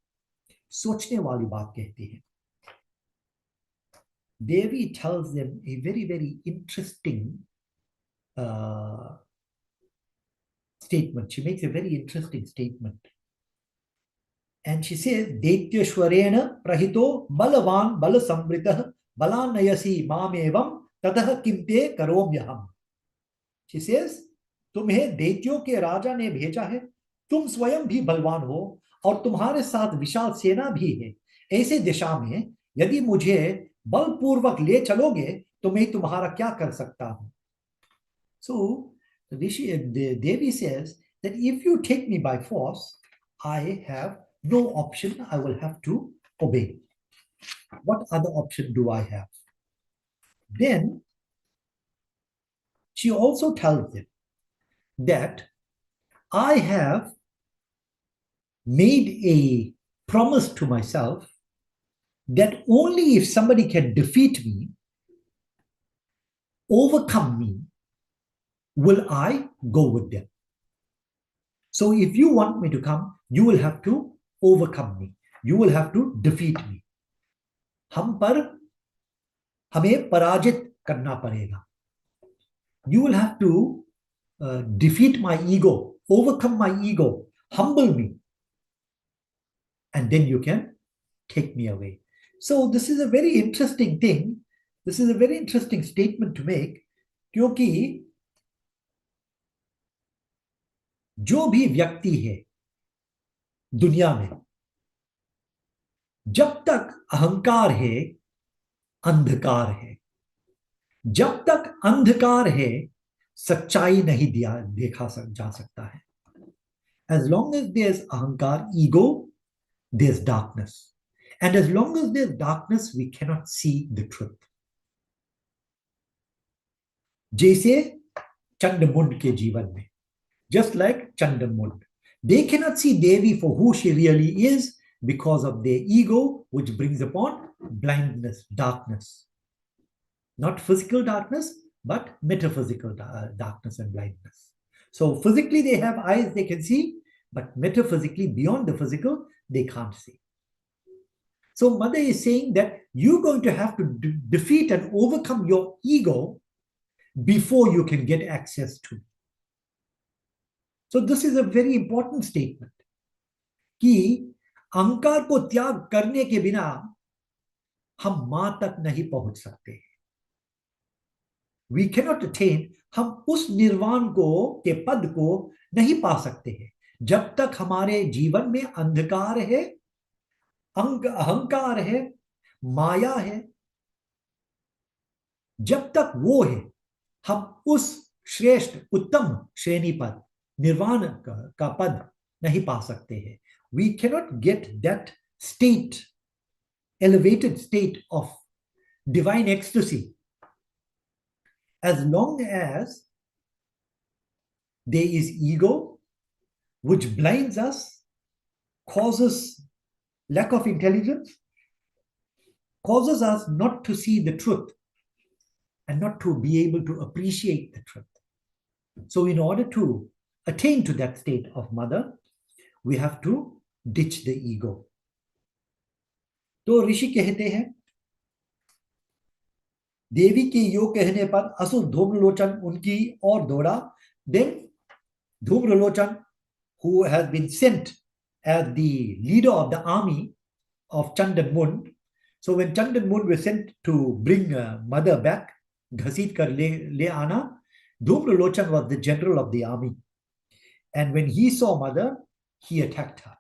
सोचने वाली बात कहती है. Devi tells them a very, very interesting statement. She makes a very interesting statement. And she says, Daityashwarena prahito balavan balasamritah balanayasi mamevam tatah kimte karomyaham. She says, तुम्हें दैत्यों के राजा ने भेजा है, तुम स्वयं भी बलवान हो और तुम्हारे साथ विशाल सेना भी है. ऐसे दिशा में यदि मुझे बलपूर्वक ले चलोगे तो मैं तुम्हारा क्या कर सकता हूं? So Devi says that if you take me by force, I have no option. I will have to obey. What other option do I have? Then she also tells them that I have made a promise to myself that only if somebody can defeat me, overcome me, will I go with them. So if you want me to come, you will have to overcome me. You will have to defeat me. हमें पराजित करना पड़ेगा. You will have to defeat my ego, overcome my ego, humble me, and then you can take me away. So this is a very interesting thing. This is a very interesting statement to make, क्योंकि जो भी व्यक्ति है दुनिया में, जब तक अहंकार है, अंधकार है. जब तक अंधकार है, सच्चाई नहीं देखा जा सकता है. As long as there's ahankar, ego, there's darkness. And as long as there's darkness, we cannot see the truth. जैसे चंद्रमुंड के जीवन में, just like Chandamund, they cannot see Devi for who she really is because of their ego, which brings upon blindness, darkness. Not physical darkness, but metaphysical darkness and blindness. So physically they have eyes, they can see, but metaphysically, beyond the physical, they can't see. So Mother is saying that you're going to have to defeat and overcome your ego before you can get access to. So this is a very important statement कि अहंकार को त्याग करने के बिना हम मां तक नहीं पहुंच सकते. We cannot attain, हम उस निर्वाण को के पद को नहीं पा सकते हैं जब तक हमारे जीवन में अंधकार है, अहंकार है, माया है. जब तक वो है, हम उस श्रेष्ठ उत्तम श्रेणी पद निर्वाण का पद नहीं पा सकते हैं. We cannot get that state, elevated state of divine ecstasy as long as there is ego which blinds us, causes lack of intelligence, causes us not to see the truth and not to be able to appreciate the truth. So in order to attain to that state of mother, we have to ditch the ego. तो ऋषि कहते हैं, देवी के यो कहने पर असुर धूम्रलोचन उनकी ओर दौड़ा. Then Dhumralocan, who has been sent as the leader of the army of Chandan Mun. So when Chandan Mun was sent to bring mother back, Ghasit kar le ana, Dhumralocan was the general of the army. And when he saw mother, he attacked her.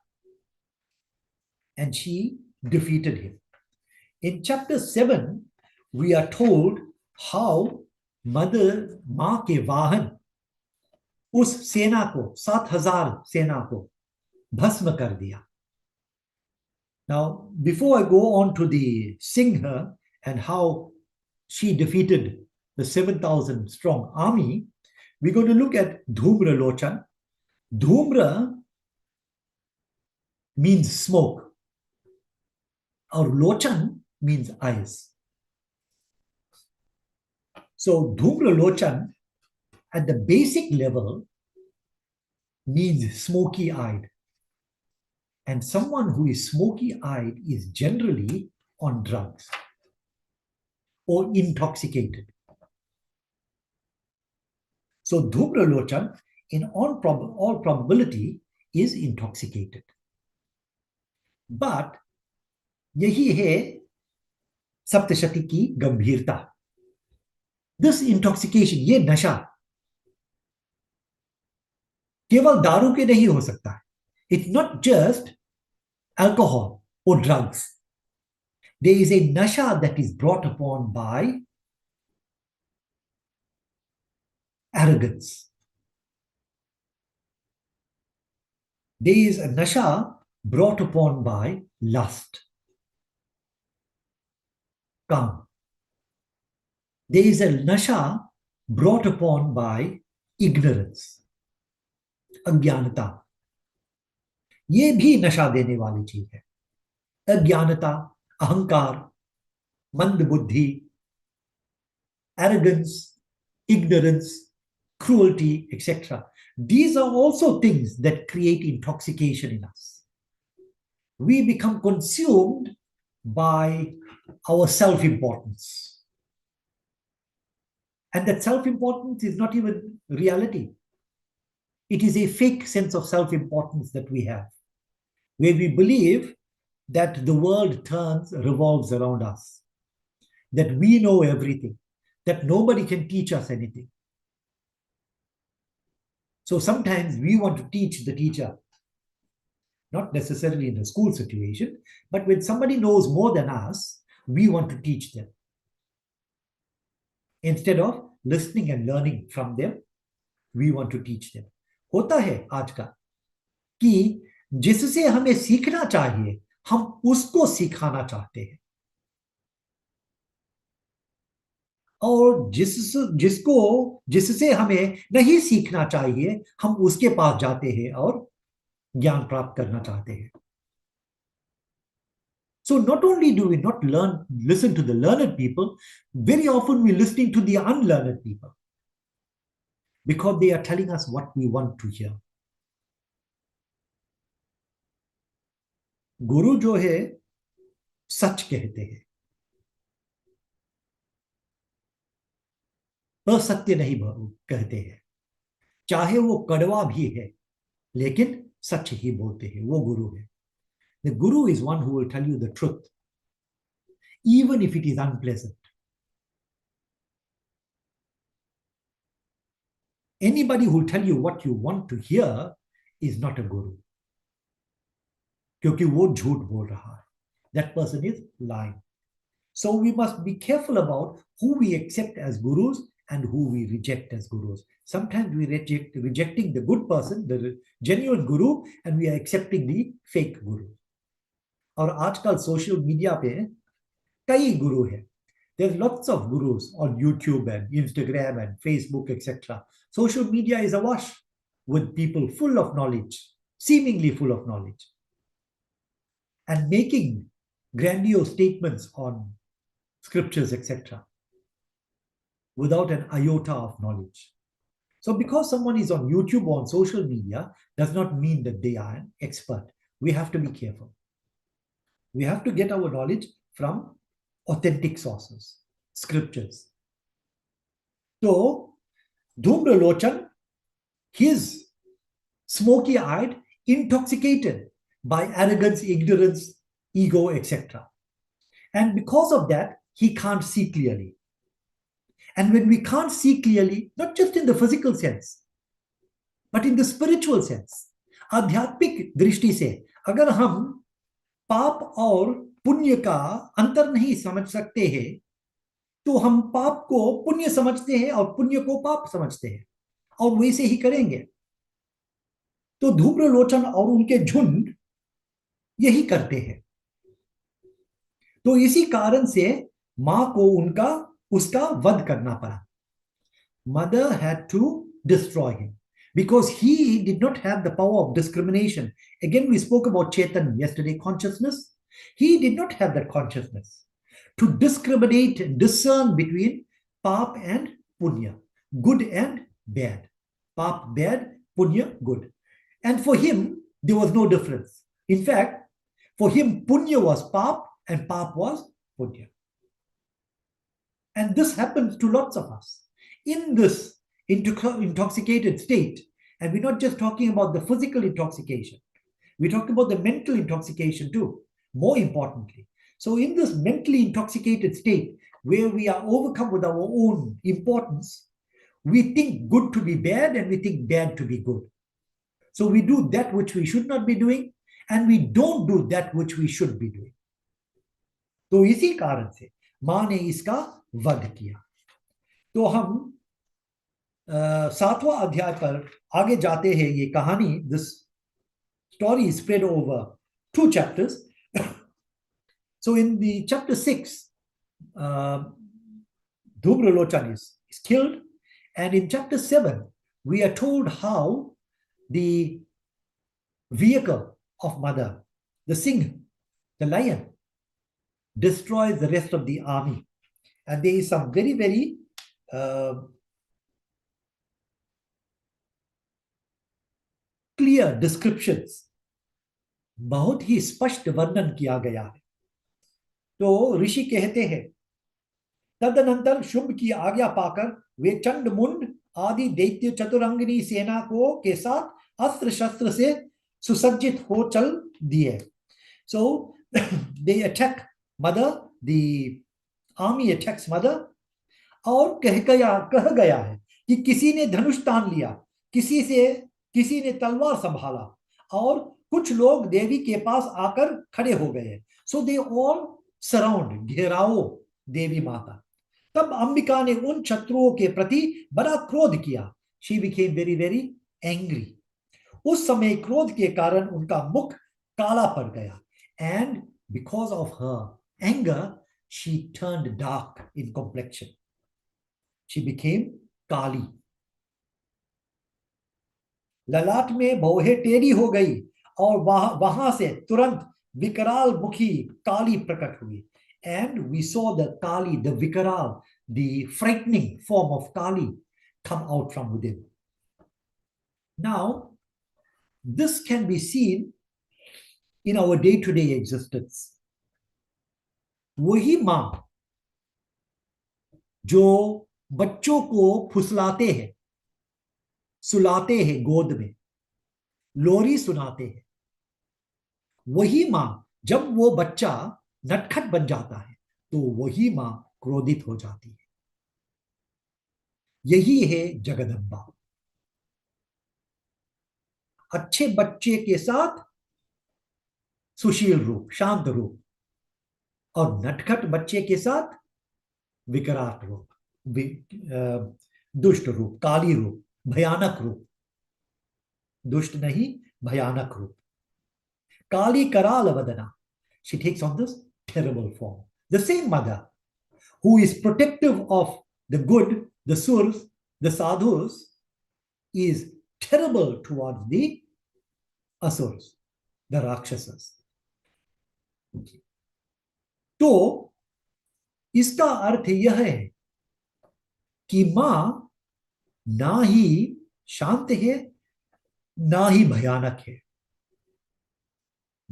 And she defeated him. In chapter 7, we are told how mother मां के वाहन उस सेना को 7,000 सेना को भस्म कर दिया. Now, before I go on to the sing her and how she defeated the 7,000 strong army, we're going to look at Dhumra Lochan. Dhumra means smoke, or Lochan means eyes. So Dhumra Lochan at the basic level means smoky-eyed. And someone who is smoky-eyed is generally on drugs or intoxicated. So Dhumra Lochan, in all probability, is intoxicated. But यही है सप्तशती की गंभीरता. This intoxication, ये नशा केवल दारू के नहीं हो सकता है. It's not just alcohol or drugs. There is a nasha that is brought upon by arrogance. There is a nasha brought upon by lust, काम. There is a nasha brought upon by ignorance, अज्ञानता. ये भी नशा देने वाली चीज है. अज्ञानता, अहंकार, मंद बुद्धि, arrogance, ignorance, cruelty, etc. These are also things that create intoxication in us. We become consumed by our self-importance. And that self-importance is not even reality. It is a fake sense of self-importance that we have, where we believe that the world revolves around us, that we know everything, that nobody can teach us anything. So sometimes we want to teach the teacher, not necessarily in a school situation, but when somebody knows more than us, we want to teach them. Instead of listening and learning from them, we want to teach them. होता है आज का कि जिससे हमें सीखना चाहिए, हम उसको सिखाना चाहते हैं, और जिससे हमें नहीं सीखना चाहिए, हम उसके पास जाते हैं और ज्ञान प्राप्त करना चाहते हैं. So not only do we not listen to the learned people, very often we're listening to the unlearned people, because they are telling us what we want to hear. गुरु जो है सच कहते हैं, असत्य नहीं कहते हैं, चाहे वो कड़वा भी है, लेकिन सच ही बोलते हैं. वो गुरु है. The guru is one who will tell you the truth, even if it is unpleasant. Anybody who will tell you what you want to hear is not a guru, क्योंकि वो झूठ बोल रहा है. That person is lying. So we must be careful about who we accept as gurus and who we reject as gurus. Sometimes we rejecting the good person, the genuine guru, and we are accepting the fake guru. और आजकल social media पे कई गुरु हैं. There's lots of gurus on YouTube and Instagram and Facebook, etc. Social media is awash with people full of knowledge, seemingly full of knowledge, and making grandiose statements on scriptures, etc., without an iota of knowledge. So because someone is on YouTube or on social media does not mean that they are an expert. We have to be careful. We have to get our knowledge from authentic sources, scriptures. So, Dhumralochan, his smoky-eyed, intoxicated by arrogance, ignorance, ego, etc. And because of that, he can't see clearly. And when we can't see clearly, not just in the physical sense, but in the spiritual sense, आध्यात्मिक दृष्टि से अगर हम पाप और पुण्य का अंतर नहीं समझ सकते हैं, तो हम पाप को पुण्य समझते हैं और पुण्य को पाप समझते हैं और वैसे ही करेंगे. तो धूम्रलोचन और उनके झुंड यही करते हैं. तो इसी कारण से मां को उसका वध करना पड़ा. Mother had to destroy him because he did not have the power of discrimination. Again, we spoke about Chetan yesterday, consciousness. He did not have that consciousness to discriminate and discern between pap and punya, good and bad. Pap bad, punya good. And for him, there was no difference. In fact, for him, punya was pap and pap was punya. And this happens to lots of us. In this intoxicated state, and we're not just talking about the physical intoxication, we're talking about the mental intoxication too, more importantly. So in this mentally intoxicated state, where we are overcome with our own importance, we think good to be bad and we think bad to be good. So we do that which we should not be doing, and we don't do that which we should be doing. तो इसी कारण से मां ने इसका वध किया. तो हम 7वां अध्याय पर आगे जाते हैं. ये कहानी, this story spread over 2 chapters. So in the chapter 6, Dhubralochan is killed, and in chapter 7 we are told how the vehicle of mother, the Singh, the lion, destroys the rest of the army. And there is some very, very clear descriptions. बहुत ही स्पष्ट वर्णन किया गया है. तो ऋषि कहते हैं, तदनंतर शुंभ की आज्ञा पाकर वे चंड मुंड आदि दैत्य चतुरंगिनी सेना को के साथ अस्त्र शस्त्र से सुसज्जित हो चल दिए. So they attack mother, the army attacks mother. और कह गया है कि किसी ने धनुष तान लिया, किसी ने तलवार संभाला, और कुछ लोग देवी के पास आकर खड़े हो गए. So they all surround, gherao देवी माता. तब अंबिका ने उन शत्रुओं के प्रति बड़ा क्रोध किया. She became very, very angry. उस समय क्रोध के कारण उनका मुख काला पड़ गया. And because of her anger, she turned dark in complexion. She became काली. ललाट में भौहें टेढ़ी हो गई और वहां से तुरंत विकराल मुखी काली प्रकट हुई. And we saw the Kali, the Vikaral, the frightening form of Kali come out from within. Now, this can be seen in our day-to-day existence. वही मां जो बच्चों को फुसलाते हैं, सुलाते हैं गोद में, लोरी सुनाते हैं, वही मां जब वो बच्चा नटखट बन जाता है तो वही मां क्रोधित हो जाती है. यही है जगदम्बा. अच्छे बच्चे के साथ सुशील रूप, शांत रूप, और नटखट बच्चे के साथ विकराल रूप. दुष्ट रूप, काली रूप, भयानक रूप, दुष्ट नहीं, भयानक रूप. Kali Karala Vadana. She takes on this terrible form. The same mother who is protective of the good, the surs, the sadhus, is terrible towards the asurs, the rakshasas. तो इसका अर्थ यह है कि मां ना ही शांत है, ना ही भयानक है.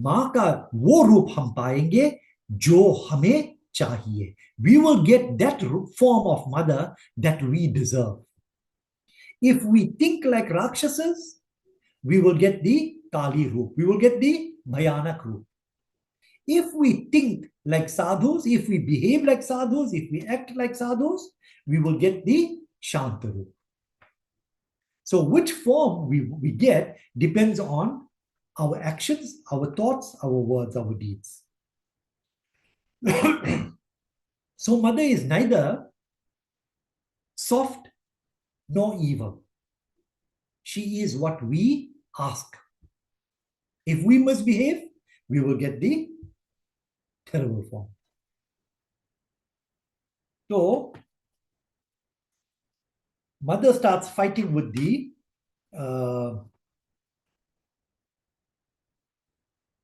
मां का वो रूप हम पाएंगे जो हमें चाहिए. We will get that form of mother that we deserve. If we think like Rakshasas, we will get the Kali roop. We will get the Bhayanak roop. If we think like sadhus, if we behave like sadhus, if we act like sadhus, we will get the Shanta roop. So which form we get depends on our actions, our thoughts, our words, our deeds. So mother is neither soft nor evil. She is what we ask. If we misbehave, we will get the terrible form. So mother starts fighting with the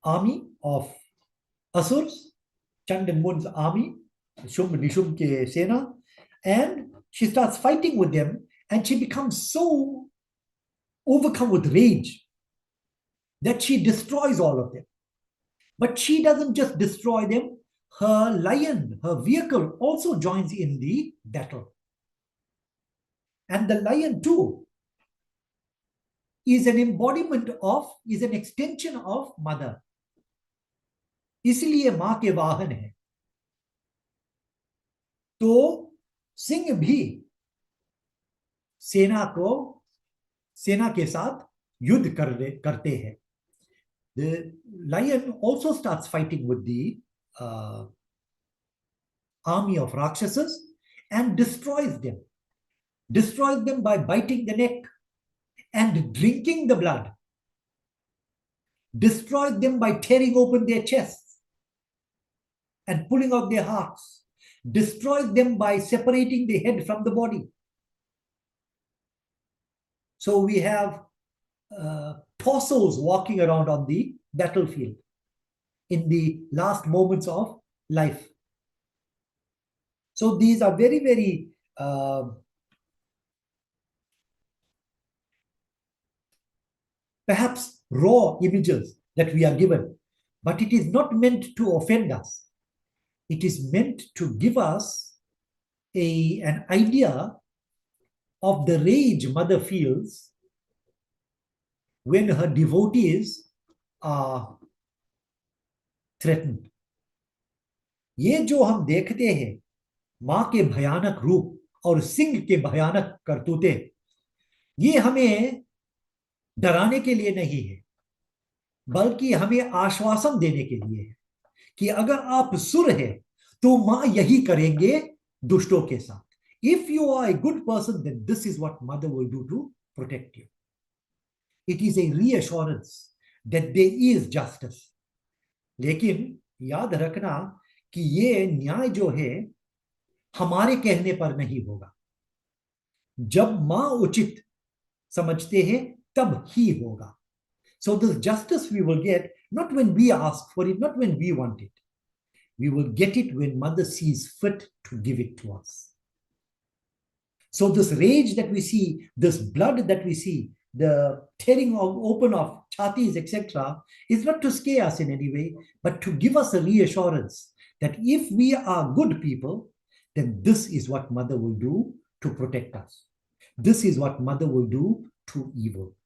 army of Asurs, Chand and Mun's army, Shumb Nishum ke Sena, and she starts fighting with them, and she becomes so overcome with rage that she destroys all of them. But she doesn't just destroy them, her lion, her vehicle also joins in the battle. And the lion too is an embodiment of, is an extension of mother. इसलिए मां के वाहन है. तो सिंह भी सेना के साथ युद्ध करते हैं. The lion also starts fighting with the army of Rakshasas and destroys them by biting the neck and drinking the blood, destroys them by tearing open their chests and pulling out their hearts, destroys them by separating the head from the body. So we have torsos walking around on the battlefield in the last moments of life. So these are very, very perhaps raw images that we are given, but it is not meant to offend us. It is meant to give us an idea of the rage mother feels when her devotees are threatened. ये जो हम देखते हैं मां के भयानक रूप और सिंह के भयानक करतूते, ये हमें डराने के लिए नहीं है, बल्कि हमें आश्वासन देने के लिए है कि अगर आप सुर है तो मां यही करेंगे दुष्टों के साथ. If you are a good person, then this is what mother will do to protect you. It is a reassurance that there is justice. लेकिन याद रखना कि ये न्याय जो है हमारे कहने पर नहीं होगा. जब मां उचित समझते हैं तब ही होगा. So this justice we will get not when we ask for it, not when we want it. We will get it when mother sees fit to give it to us. So this rage that we see, this blood that we see, the tearing open of chatis, etc., is not to scare us in any way, but to give us a reassurance that if we are good people, then this is what mother will do to protect us. This is what mother will do to evil.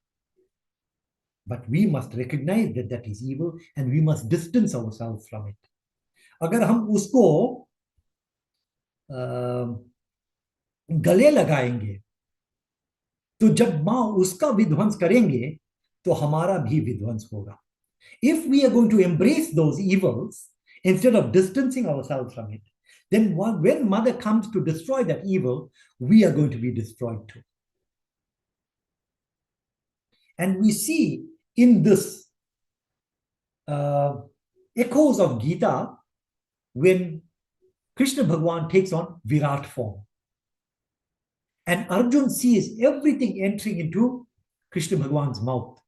But we must recognize that that is evil and we must distance ourselves from it. अगर हम उसको गले लगाएंगे तो जब मां उसका विध्वंस करेंगे तो हमारा भी विध्वंस होगा. If we are going to embrace those evils instead of distancing ourselves from it, then when mother comes to destroy that evil, we are going to be destroyed too. And we see in this echoes of Gita when Krishna Bhagwan takes on Virat form. And Arjun sees everything entering into Krishna Bhagwan's mouth.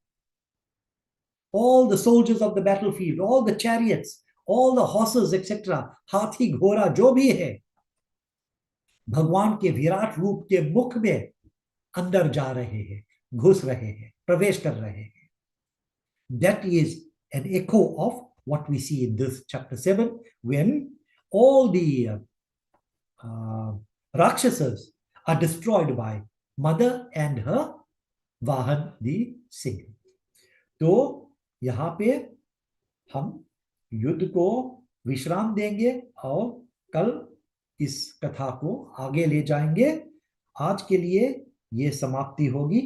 All the soldiers of the battlefield, all the chariots, all the horses, etc. हाथी घोड़ा जो भी है भगवान के विराट रूप के मुख में अंदर जा रहे हैं, घुस रहे हैं, प्रवेश कर रहे हैं. That is an echo of what we see in this chapter 7 when all the Rakshasas are destroyed by mother and her Vahan the Singh. तो यहाँ पे हम युद्ध को विश्राम देंगे और कल इस कथा को आगे ले जाएंगे. आज के लिए ये समाप्ति होगी.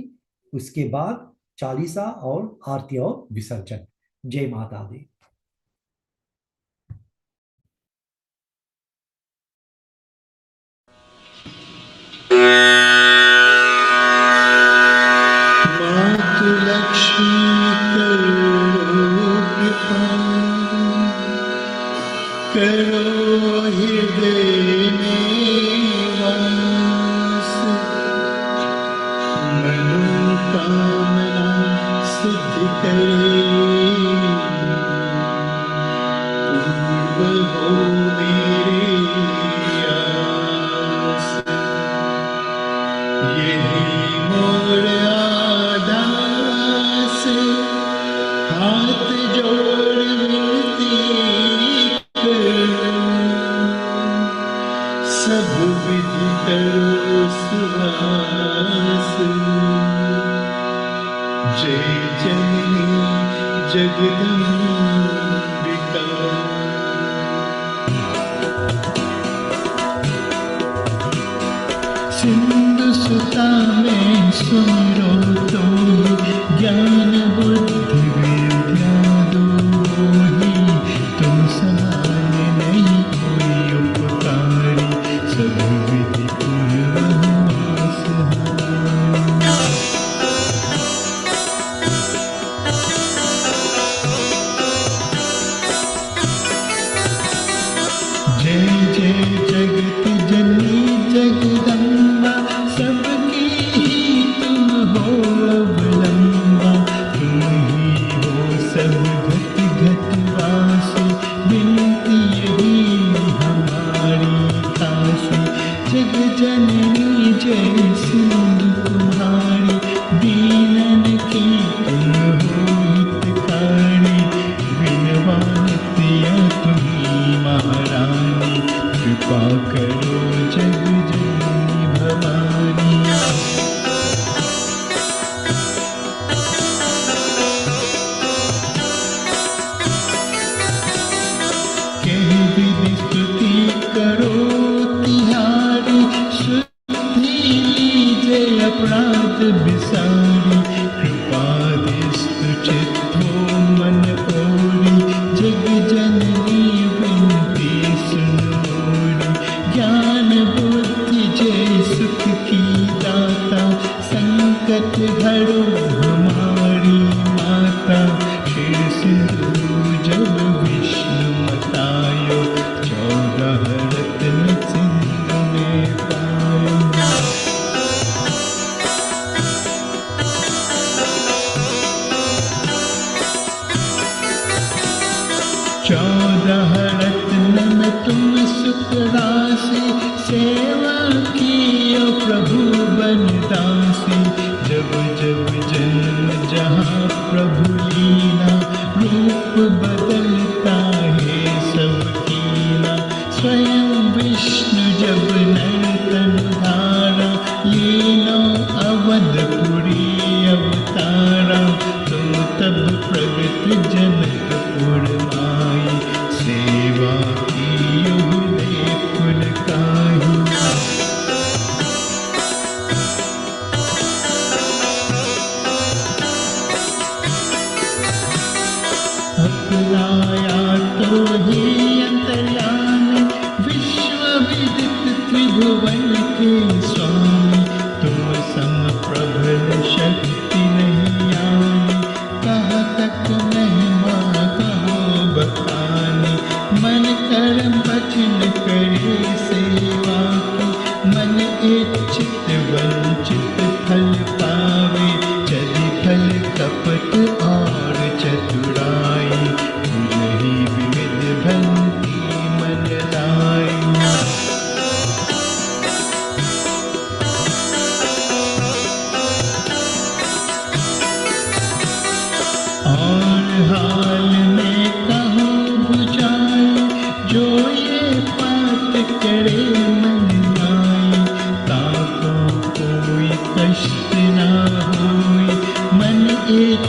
उसके बाद चालीसा और आरती और विसर्जन. जय माता दी. मातु लक्ष्मी करो हृदय में वास, मनोकामना सिद्ध करे, पूर्ण हो मेरे आस. यही मोर आदास, हाथ जोड़ विनती सब विधि करो सुहास. जय जननी जगदम्बिका. सिंधु सुता में सुमिरो तो ज्ञान बुद्धि विद्या दो ही. तुम समान नहीं कोई उपकारी, सब विधि पूर्वास. जय जय जगत जननी जगदम्बा, सबकी ही तुम हो अवलंबा. तुम ही हो सब घट घट वास, बिनती यही हमारी खास. जग जननी जय सिंधु कुमारी, दीनन की तुम हो हितकारी. विनवानतिया तुम्ही महारानी, कृपा करो जग जननी भवानी. कहीं विधि स्तुति करो तिहारी, शुद्धि लीजे अपराध बिसारी. कृपा दिस्तु चित्तो मन ओरी, जग जननी विनती सुन मोरी. ज्ञान बुद्धि जय सुख की दाता, संकट हरो हमारी माता. क्षीर सिंधु जब विष्णु मतायो, 14 रत्न सिंधु में पायो.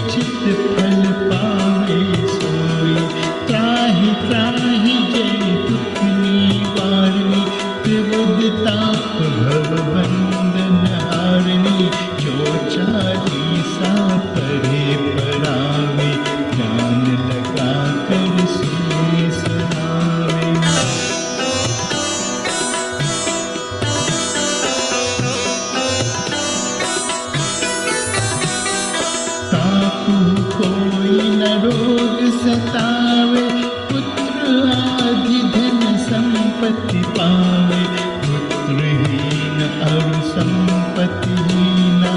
चित फल पावे सोई। त्राहि त्राहि जय दुख निवारणी, त्रिविध ताप भव बंधन हारणी। जो चालीसा पढ़े पढ़ावे, ध्यान लगा कर सुने सुनावे। ताकू कोई न रोग सतावे, पुत्र आदि धन संपत्ति पावे। पुत्रहीन और संपत्तिहीना,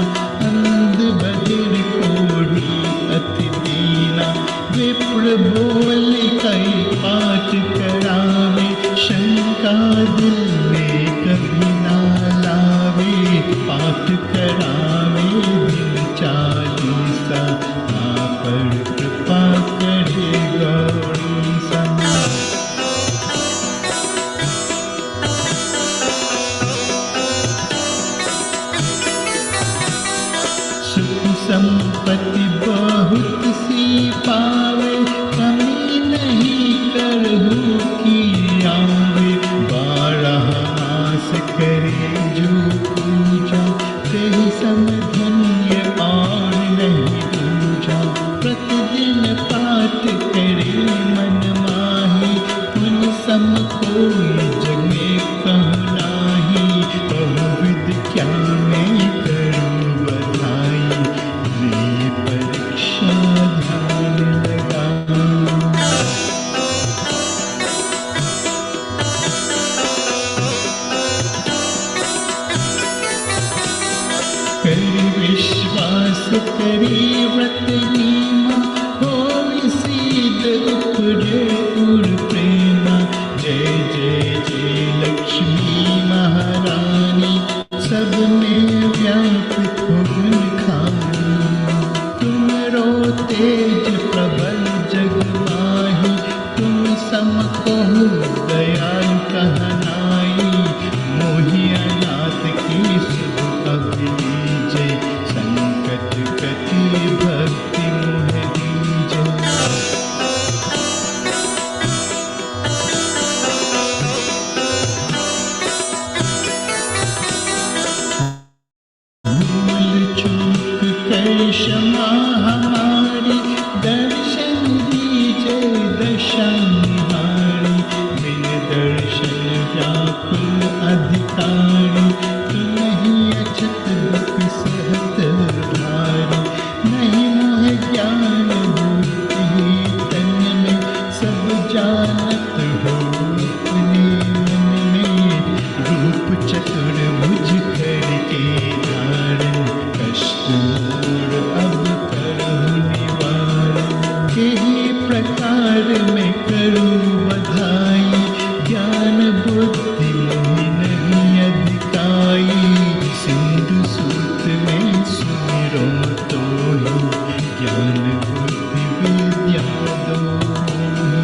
अंध बधिर कोढ़ी अति दीना। विप्र बोल कई पाठ करावे, शंका दिल में कभी ना लावे। पाठ करावे दिन चालीसा, ना पर कृपा करे गौरी सा। सुख संपत्ति बहुत सी पावे, कमी नहीं करहु की आवे। 12 मास करे जो पूजा, तेहि सम धन्य और नहीं पूजा। प्रतिदिन पाठ करे मन माही, पुन सम कोई जग में कहु नाही। बहुविध क्या मैं करूं बधाई, ये परीक्षा ध्यान लगाऊं। करी विश्वास करी व्रत नीमा, होई सिद्ध उपजे उर प्रेमा। जय जय जय लक्ष्मी महारानी, सब में व्यापित हो गुण खानी। तुम रो तेज प्रबल जग माही, तुम सम कहु दयाल कह नाई। मोहि अनाथ की सुख अभिलीजे, संकट कटी भक्ति मोह दीजे। भूल चूक कर क्षमा हमारी, दर्शन दीजे दशा निहारी। बिन दर्शन व्याकुल अधिकारी, तुम ही अछत दुख सहत भारी। नहीं मोह ज्ञान बुद्धि तन में, सब जानत हो अपने मन में। रूप चतुर्भुज करके धारण, कष्ट मोर अब करहु निवारण। यही प्रकार में करूं बधाई, ज्ञान बुद्धि मोहि नहीं अधिकाई। सिंधु सूत में सुमिरो तो ही, ज्ञान बुद्धि विद्या दो मोहि।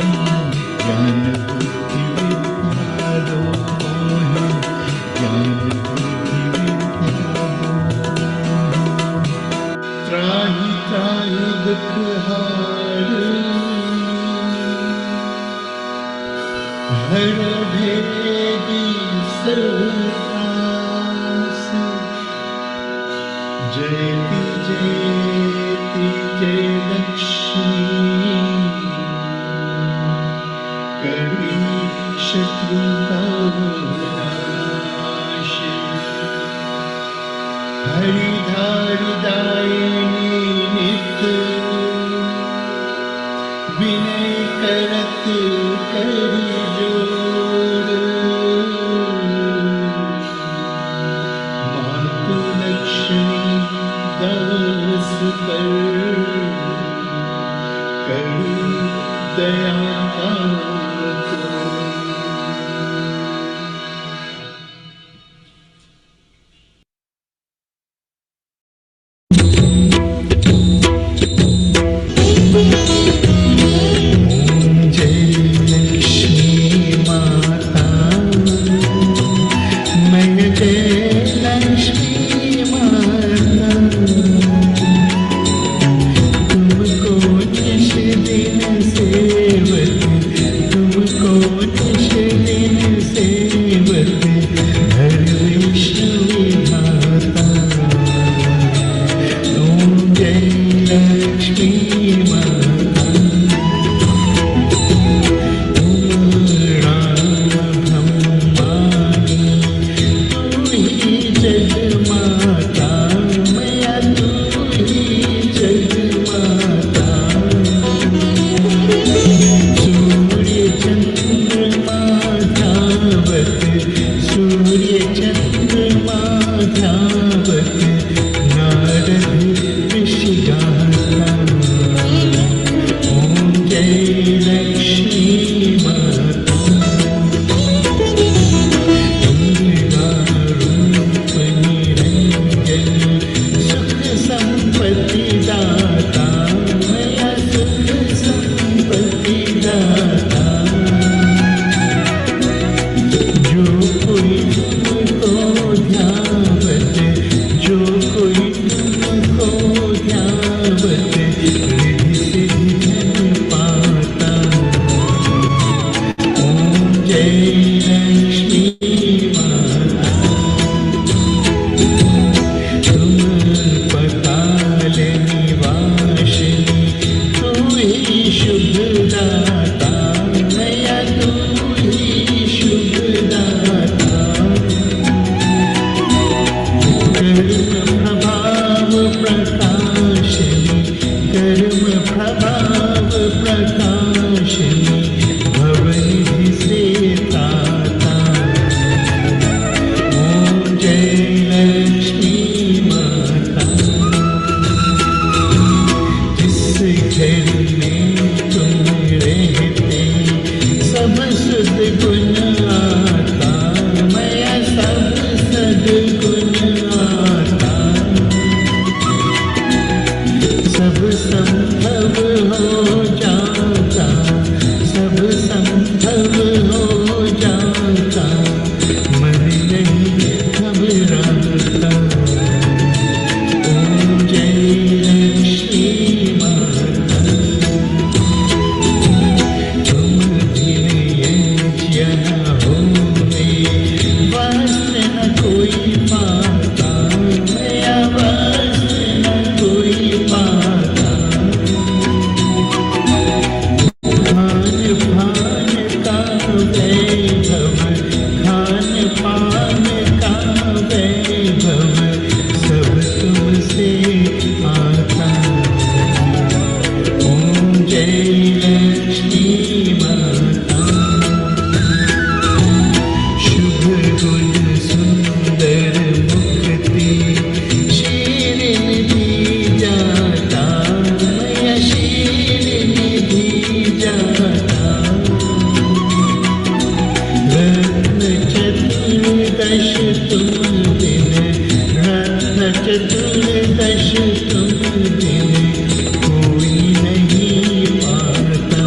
ज्ञान बुद्धि विद्या दो मोहि, ज्ञान बुद्धि विद्या दो मोहि। त्राहि त्राहि दुख हार, हर भेदी सर्व त्रास। जयति जयति जय लक्ष्मी, करी शत्रु का नाश। हरिधारि दायिनी नित, विनय करत करी जोड़। मातु लक्ष्मी दास पर, करू दया का नारद ऋषि गाता। ओम जय लक्ष्मी माता। दुर्गा रूप निरंजनी सुख संपत्ति दाता। मैया सुख संपत्ति दाता। जो कोई तुमको ध्यावत, जो कोई तुमको ध्यावत, रिद्धि सिद्धि धन पाता। ओम जय लक्ष्मी माता। तुम पताल निवासिनी, तू ही शुभ दाता। मैया तू ही शुभ दाता। कर्म प्रभाव प्रकाशिनी, कर्म प्रभाव प्रकाशिनी, भवनिधि से त्राता। ओम जय लक्ष्मी माता। जिस घर में तुम रहते, सब सद्गुण आता। मैया सब सद्गुण आता। सब संभव हो जाता, सब संभव हो जाता। मन नहीं घबराता। ओम जय लक्ष्मी माता। तुम धिनयंज्ञ होवे, वास्त न कोई पाता। मैया वास्त न कोई पाता। खान पान का वैभव, खान पान का वैभव, सब तुमसे आता। ओम जय लक्ष्मी माता। शुभ गुण सुंदर मुक्ति, शीलिनिधि जाता। मैया शीलिनिधि जाता। रत्न चतुर्दश तुम दिन, रत्न चतुर्दश तुम दिन, कोई नहीं पाता।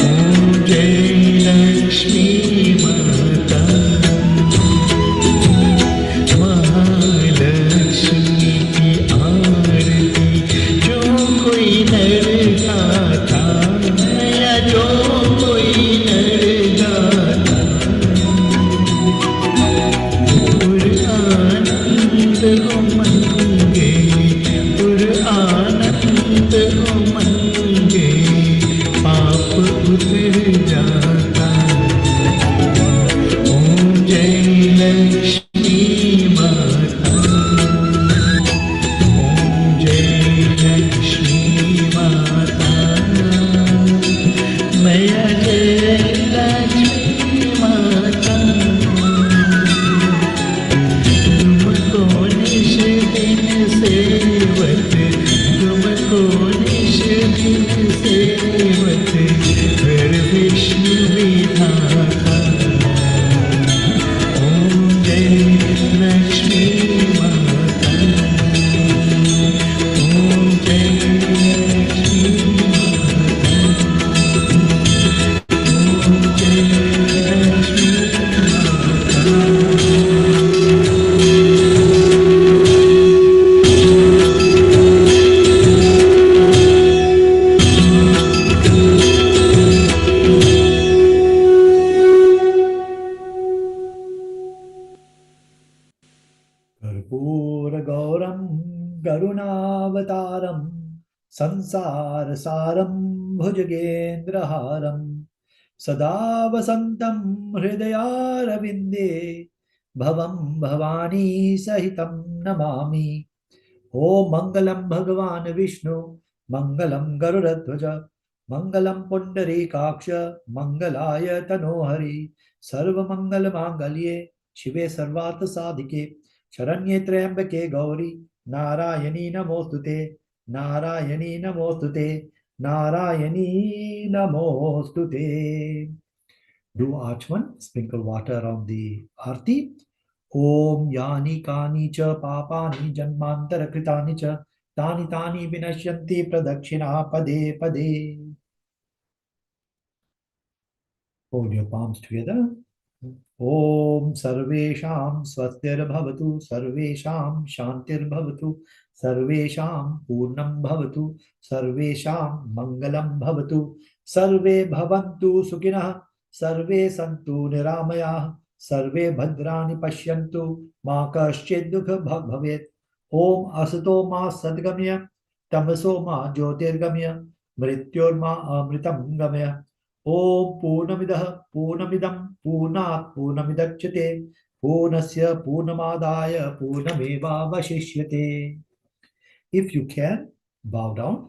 ओम जय लक्ष्मी माता। महालक्ष्मी की आरती जो कोई नर गाता। मैया जो कोई नर गाता। पुर आनंद उमंगे, पुर आनंद उमंगे, पाप उतर जाता। ओम जय लक्ष्मी माता। ओम जय लक्ष्मी माता। मैया जय लक्ष्मी माता। तुमको निश दिन सेवत, तुमको निश दिन सेवत, हर विष्णु विधाता। ओम जय लक्ष्मी माता। ओम जय लक्ष्मी माता। ओम जय लक्ष्मी कर्पूरगौरं करुणावतारं संसारसारं भुजगेन्द्रहारं सदा वसन्तं हृदयारविन्दे भवं भवानी सहितं नमामि। ॐ मङ्गलं भगवान् विष्णु मङ्गलं गरुडध्वज मङ्गलं पुण्डरीकाक्ष मङ्गलाय तनोहरि सर्वमङ्गलमाङ्गल्ये शिवे सर्वार्थ साधिके शरण्ये त्र्यंबके गौरी नारायणी नमोस्तुते नारायणी नमोस्तुते नारायणी नमोस्तुते. Do Achman, sprinkle water on the arti. Om yani kani cha papani janmantara kritani cha tani tani vinashyanti pradakshina pade pade. Hold your palms together. Om sarvesham swastir bhavatu sarvesham shantir bhavatu sarvesham purnam bhavatu sarvesham mangalam bhavatu sarve bhavantu sukhinah सर्वे सन्तु निरामयाः सर्वे भद्राणि पश्यन्तु मा कश्चित् दुःख भवेत्. ओम असतो मा सद्गमय तमसो मा ज्योतिर्गमय मृत्योर्मा अमृतं गमय. ओम पूर्णमिदः पूर्णमिदं पूर्णात् पूर्णमिदच्यते पूर्णस्य पूर्णमादाय पूर्णमेवावशिष्यते. If you can, bow down.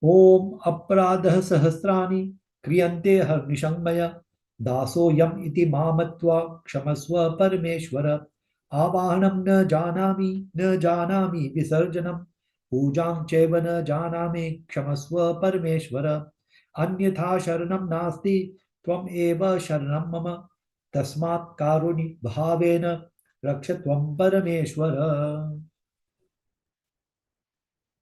ओम अपराधः सहस्राणि क्रियन्ते हर्निशं दासोऽयम् इति मामत्वा क्षमस्व परमेश्वर. आवाहनं न जानामि विसर्जनं पूजां चैव न जानामि क्षमस्व परमेश्वर. अन्यथा शरणं नास्ति त्वम् एव शरणं मम तस्मात् कारुणि भावेन रक्ष त्वं परमेश्वर.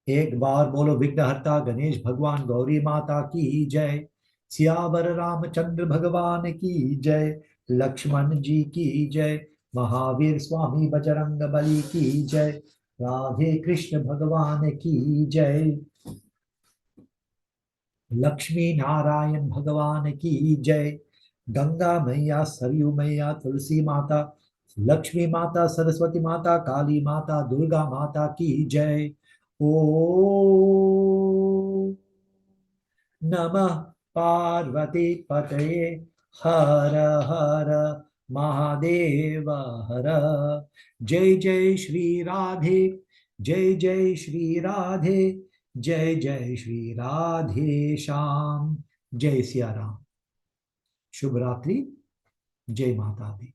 एक बार बोलो विघ्नहर्ता गणेश भगवान गौरी माता की जय. सियावर रामचंद्र भगवान की जय. लक्ष्मण जी की जय. महावीर स्वामी बजरंग बली की जय. राधे कृष्ण भगवान की जय. लक्ष्मी नारायण भगवान की जय. गंगा मैया सरयू मैया तुलसी माता लक्ष्मी माता सरस्वती माता काली माता दुर्गा माता की जय. ओ नमः पार्वती पतये हर हर महादेव हर. जय जय श्री राधे जय जय श्री राधे जय जय श्री राधे श्याम. जय सिया राम. शुभ रात्रि. जय माता दी.